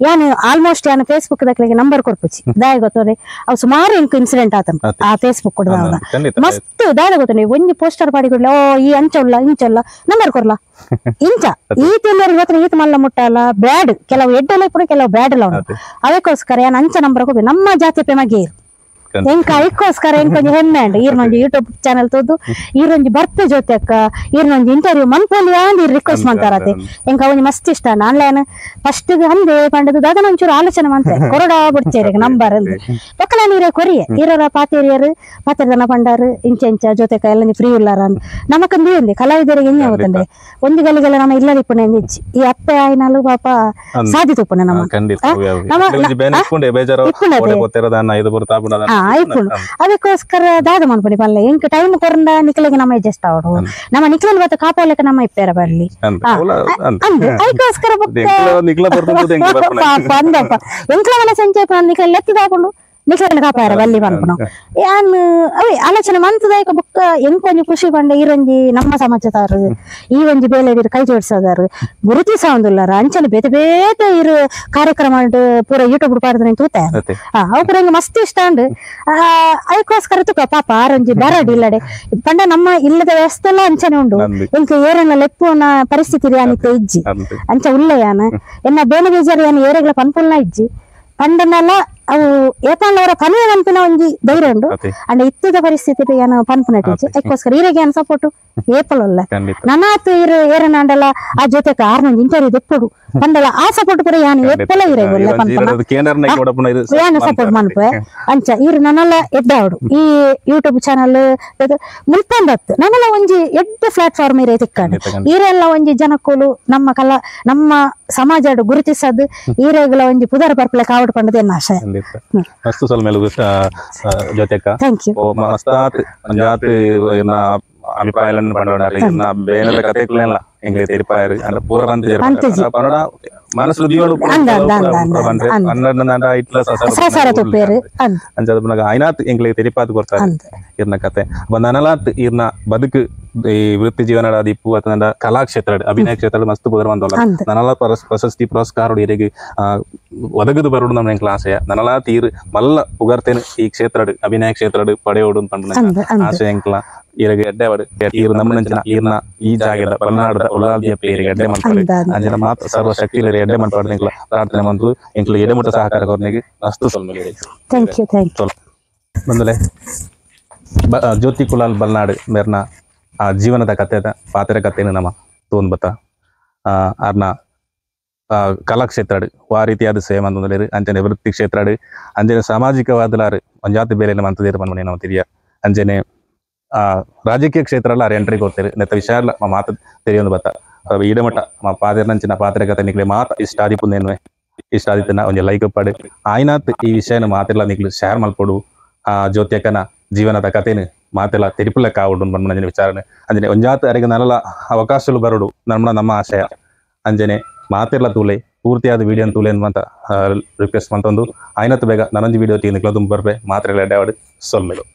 ಯಾನು ಆಲ್ಮೋಸ್ಟ್ ಯಾನು ಫೇಸ್ಬುಕ್ ದಕ್ಲಿಗೆ ನಂಬರ್ ಕೊರ್ಪುಚಿ ದಾಯ ಗೊತ್ತೋದೆ ಅವು ಸುಮಾರು ಇಂಕು ಇನ್ಸಿಡೆಂಟ್ ಆತನ ಆ ಫೇಸ್ಬುಕ್ ಕೊಡದ ಮಸ್ತ್ ದಾಯ ಗೊತ್ತೋನೆ ಒಂಜಿ ಪೋಸ್ಟರ್ ಪಾಡಿ ಕೊಡ್ಲ ಓ ಈ ಅಂಚಲ್ಲ ಇಂಚಲ್ಲ ನಂಬರ್ ಕೊರ್ಲ ಇಂಚ ಈತ ಇವತ್ತು ಈತ ಮಲ್ಲ ಮುಟ್ಟಲ್ಲ ಬ್ಯಾಡ್ ಕೆಲವು ಎಡ್ಡೆಲ್ಲ ಕೂಡ ಕೆಲವು ಬ್ಯಾಡ್ ಎಲ್ಲ ಉಂಟು ಅದಕ್ಕೋಸ್ಕರ ಏನ್ ಅಂಚ ನಂಬರ್ ಕೊಡ್ಬೇಕು ನಮ್ಮ ಜಾತಿ ಪೆಮಗೆ ಎಂಕ ಅದಕ್ಕೋಸ್ಕರ ಎಂಕೊಂಜಿ ಹೆಮ್ಮೆ ಅಂಡ್ ಈರ್ನೊಂಜಿ ಯೂಟ್ಯೂಬ್ ಚಾನಲ್ ತೋದು ಈರೊಂಜಿ ಬರ್ತೆ ಜೊತೆ ಅಕ್ಕ ಈರ್ನೊಂಜಿ ಇಂಟರ್ವ್ಯೂ ಮನ್ಪಲ್ಲಿ ಯಾಂದ್ ರಿಕ್ವೆಸ್ಟ್ ಮಾಡ್ತಾರತೆ ಎಂಕ ಅವನಿಗೆ ಮಸ್ತ್ ಇಷ್ಟ ಆನ್ಲೈನ್ ಫಸ್ಟ್ ಹಂದೆ ಪಂಡದು ಅದನ್ನ ಒಂಚೂರು ಆಲೋಚನೆ ಮಾಡ್ತೆ ಕೊರಡ ಬಿಡ್ತೇರಿ ನಂಬರ್ ಅಂದ್ ಪಕ್ಕಲ ನೀರೇ ಕೊರಿಯೆ ಈರರ ಪಾತೇರಿಯರು ಪಾತ್ರದನ ಪಂಡಾರು ಇಂಚ ಜೊತೆಕ ಎಲ್ಲ ಫ್ರೀ ಇಲ್ಲಾರ ನಮಕಂದು ఉంది ಕಲಾವಿದರಿಗೆ ಹೆಂಗೆ ಆಗುತ್ತಂದ್ರೆ ಒಂದು ಗಲಿಗೆಲ್ಲ ನಮ್ಮ ಇಲ್ಲದಿಪ್ಪಣೆ ಹೆಚ್ಚಿ ಈ ಅಪ್ಪೆ ಆಯ್ನಾಲು ಪಾಪ ಸಾಧಿತುಪ್ಪಣೆ ನಮ್ಮ ಆಯ್ಪುಂಡು ಅದಕ್ಕೋಸ್ಕರ ದಾದ ಮನ್ಪುನಿ ಪಲ್ಲೆ ಎಂಕ್ ಟೈಮ್ ಕೊರಂಡ ನಿಕ್ಲೆಗೆ ನಮ್ಮ ಅಡ್ಜಸ್ಟ್ ಆವಡು ನಮ್ಮ ನಿಕ್ಲೆನ್ ಬತ್ತ ಕಾಪಾಡ್ಲಿಕ್ಕೆ ನಮ್ಮ ಇಪ್ಪೇರ ಬರ್ಲಿ ಅಂದ್ ಅದಕ್ಕೋಸ್ಕರ ಅಂದಪ್ಪ ಎಂಕ್ಲ ಸಂಚೆ ನಿಕ್ಲೆ ಲೆತ್ತದಾಕೊಂಡು ನಿಕ್ಲೆನ ಕಾಪಾರ ಬಲ್ಲಿ ಪನ್ಪುನು ಯಾನ್ ಅವೇ ಆಲೋಚನೆ ಮಂತದಾಯಕ ಬುಕ್ಕ ಎಂಕೊಂಜಿ ಖುಷಿ ಪಂಡ ಈರೊಂಜಿ ನಮ್ಮ ಸಮಾಜದಾರು ಈ ಒಂಜಿ ಬೇಲೆ ಬೀರು ಕೈ ಜೋಡಿಸೋದಾರು ಗುರುತಿಸೋದಿಲ್ಲಾರ ಅಂಚನೆ ಬೇತೆ ಬೇತೆ ಇರು ಕಾರ್ಯಕ್ರಮ ಪೂರ ಯೂಟ್ಯೂಬ್ ಪಾಡ್ದ್ರೆ ತೂತೆ ಅವ್ರಂಗೆ ಮಸ್ತ್ ಇಷ್ಟ ಅಂಡ್ ಅದಕ್ಕೋಸ್ಕರ ತುಕ ಪಾಪ ಆರೊಂಜಿ ಬರಡಿ ಇಲ್ಲಡೆ ಪಂಡ ನಮ್ಮ ಇಲ್ಲದ ವ್ಯವಸ್ಥೆ ಎಲ್ಲ ಅಂಚನೆ ಉಂಡು ಎಂಕ ಏರನ್ನ ಲೆಪ್ಪುನ ಪರಿಸ್ಥಿತಿ ಯಾನಿತ್ತೆ ಇಜ್ಜಿ ಅಂಚ ಉಳ್ಳೆಯಾನ ಎನ್ನ ಬೇನೆ ಬೇಜಾರು ಯಾನು ಏರೆಗ್ಲ ಪನ್ಪುಲ್ನ ಇಜ್ಜಿ ಪಂಡನೆಲ್ಲ ಅವು ಏಪಂಡವರ ಕನಿಯ ಪನ್ಪಿನ ಒಂಜಿ ಧೈರ್ಯ ಉಂಡು ಅಂಡ್ ಇತ್ತದ ಪರಿಸ್ಥಿತಿ ಏನು ಪನ್ಪುನಟಿಜ್ಜಿ ಅದಕ್ಕೋಸ್ಕರ ಈರೆಗೆ ಏನು ಸಪೋರ್ಟ್ ಏಪಲಲ್ಲ ನನಾತ್ ಇರು ಏರನಾಂಡಲ ಆ ಜೊತೆಕ ಆರ್ನೊಂದು ಇಂಟರ್ವ್ಯೂ ದೆಪ್ಪುಡು ಪಂಡಲ ಆ ಸಪೋರ್ಟ್ ಪುರ ಯಾನು ಏಪಲ ಇರೆಗೊಲ್ಲ ಪನ್ಪನ ಯಾನು ಸಪೋರ್ಟ್ ಮನ್ಪೆ ಅಂಚ ಇರು ನನ್ನೆಲ್ಲ ಎಡ್ಡಾವಡು ಈ ಯೂಟ್ಯೂಬ್ ಚಾನಲ್ ಮುಲ್ಪಂದತ್ತು ನನ್ನೆಲ್ಲ ಒಂಜಿ ಎಡ್ಡ ಪ್ಲಾಟ್ಫಾರ್ಮ್ ಇರೇ ತಿಕ್ಕಾಡು ಈರೆಲ್ಲ ಒಂಜಿ ಜನಕ್ಕೂಲು ನಮ್ಮ ಸಮಾಜ ಗುರುತಿಸದು ಈರೆಗಳ ಒಂಜಿ ಪುದರ ಬರ್ಪಲೆ ಕಾವಡು ಪಂಡದ ಎನ್ನ ಆಶಯ ಮಸ್ತ್ ಸಲ ಮೇಲು ಜೊತೆಕ ಮಸ್ತಾತ್ ಜಾತ್ ಅಭಿಪ್ರಾಯಾలను పండుడారు నా బేనల కథకులేలా ఇంగ్లీ తెరిపారు అంటే పూర్వంత పనడ మనసు దియోడు అన్నదండ ఇట్లా ససర తొప్పేరు ಅಂಜದನ ಐನಾತ್ ಇಂಗ್ಲೀ ತೆರಿಪಾತ್ ಕೊಡ್ತಾರೆ ಇರ್ನ ಕತೆ ಬಂದನಲಾತ್ ಇರ್ನ ಬದುಕು ಈ ವೃತ್ತಿ ಜೀವನದ ದಿಪ್ಪು ಅಥವಾ ಕಲಾಕ್ಷೇತ್ರ ಅಭಿನಯ ಕ್ಷೇತ್ರ ಮಸ್ತ್ ಪುದರ್ ಬಂದಲ್ಲ ನನಲ ಪ್ರಶಸ್ತಿ ಪುರಸ್ಕಾರ ಇರಿಗೆ ಒದಗದು ಬರೋಡು ನಮ್ಮ ಕ್ಲಾಸೆಯ ನನಲ ತೀರ್ ಮಲ್ಲ ಪುಗರ್ತೇನೆ ಈ ಕ್ಷೇತ್ರ ಅಭಿನಯ ಕ್ಷೇತ್ರ ಪಡೆಯೋಡು ಪಂಡ ಆಸೆ ಎಂಕ್ಲ ಇರಗೆ ಎಡ್ಡೆವಾಡು ಇರು ನಮ್ಮನಂಚಿನ ಈರ್ನ ಈ ಜಾಗದ ಪಲ್ನಾಡದ ಉಳ್ಳಾಲ್ದಿಯ ಪ್ಲೇರಿಗೆ ಎಡ್ಡೆ ಮಾಡ್ತಾರೆ ಅಂಜಿನ ಮಾತು ಸರ್ವಶಕ್ತಿ ಎಡ್ಡೆ ಮಾಡ್ತಾರೆ ಎಂಕ್ಲ ಪ್ರಾರ್ಥನೆ ಬಂತು ಎಂಕ್ಲ ಎಡೆಮುಟ್ಟ ಸಹಕಾರ ಕೊರ್ನೆಗೆ ಅಷ್ಟು ಸ್ವಲ್ಪ ಬಂದಲೆ ಜ್ಯೋತಿ ಕುಲಾಲ್ ಬಲ್ನಾಡು ಮೇರ್ನ ಆ ಜೀವನದ ಕಥೆದ ಪಾತ್ರ ಕಥೆನ ನಮ್ಮ ತೋನ್ಬತ್ತ ಆರ್ನ ಕಲಾಕ್ಷೇತ್ರ ಆ ರೀತಿಯಾದ ಸೇವೆ ಮಂದೊಂದು ಅಂಜನೆ ವೃತ್ತಿ ಕ್ಷೇತ್ರ ಅಂಜನೆ ಸಾಮಾಜಿಕವಾದಲಾರು ಒಂಜಾತಿ ಬೇಲೆ ಮಂತದೇರು ಬಂದ್ಮನೆ ನಾವು ತಿರಿಯ ಅಂಜನೆ ರಾಜಕೀಯ ಕ್ಷೇತ್ರ ಅಲ್ಲ ಎಂಟ್ರಿ ಕೊಡ್ತಾರೆ ನೆತ್ತ ವಿಷಯ ಅಲ್ಲ ಮಾತು ತೆರೆಯೊಂದು ಬತ್ತ ಈಡಮಟ್ಟ మా పాత్ర నంచిన పాత్రకథ నీకు మాత ఇష్టాదిపు నేను ఇష్టాదిత్తున ಒಂಜಿ ಲೈಕ್ ಪಡೆ ಆಯ್ನಾತ್ ಈ ವಿಷಯನ ಮಾತೆಲ್ಲ ನಿಕ್ಲು ಶೇರ್ ಮಲ್ಪಡು ಆ ಜ್ಯೋತ್ಯಕನ ಜೀವನದ ಕಥೆನು ಮಾತೆಲ್ಲ ತೆರಿಪುಲ್ಲ ಕಾವುಡು ಬಂದ ವಿಚಾರಣೆ ಅಂಜನೆ ಒಂಜಾತ್ ಅರೆಗೆ ನಲ್ಲ ಅವಕಾಶಗಳು ಬರೋಡು ನಮ್ಮ ಆಶಯ ಅಂಜನೆ ಮಾತೆಲ್ಲ ತೂಲೆ ಪೂರ್ತಿಯಾದ ವಿಡಿಯೋ ತೂಲೆ ಅಂತ ರಿಕ್ವೆಸ್ಟ್ ಮಂತೊಂದು ಆಯ್ನತ್ ಬೇಗ ನನಂಜಿ ವಿಡಿಯೋ ತೀನಿಕ್ಲ ತುಂಬ ಬರ್ಬೆ ಮಾತ್ರೆಲ್ಲ ಎಡ್ಡೆ ಸೊಲ್ಮೆಲು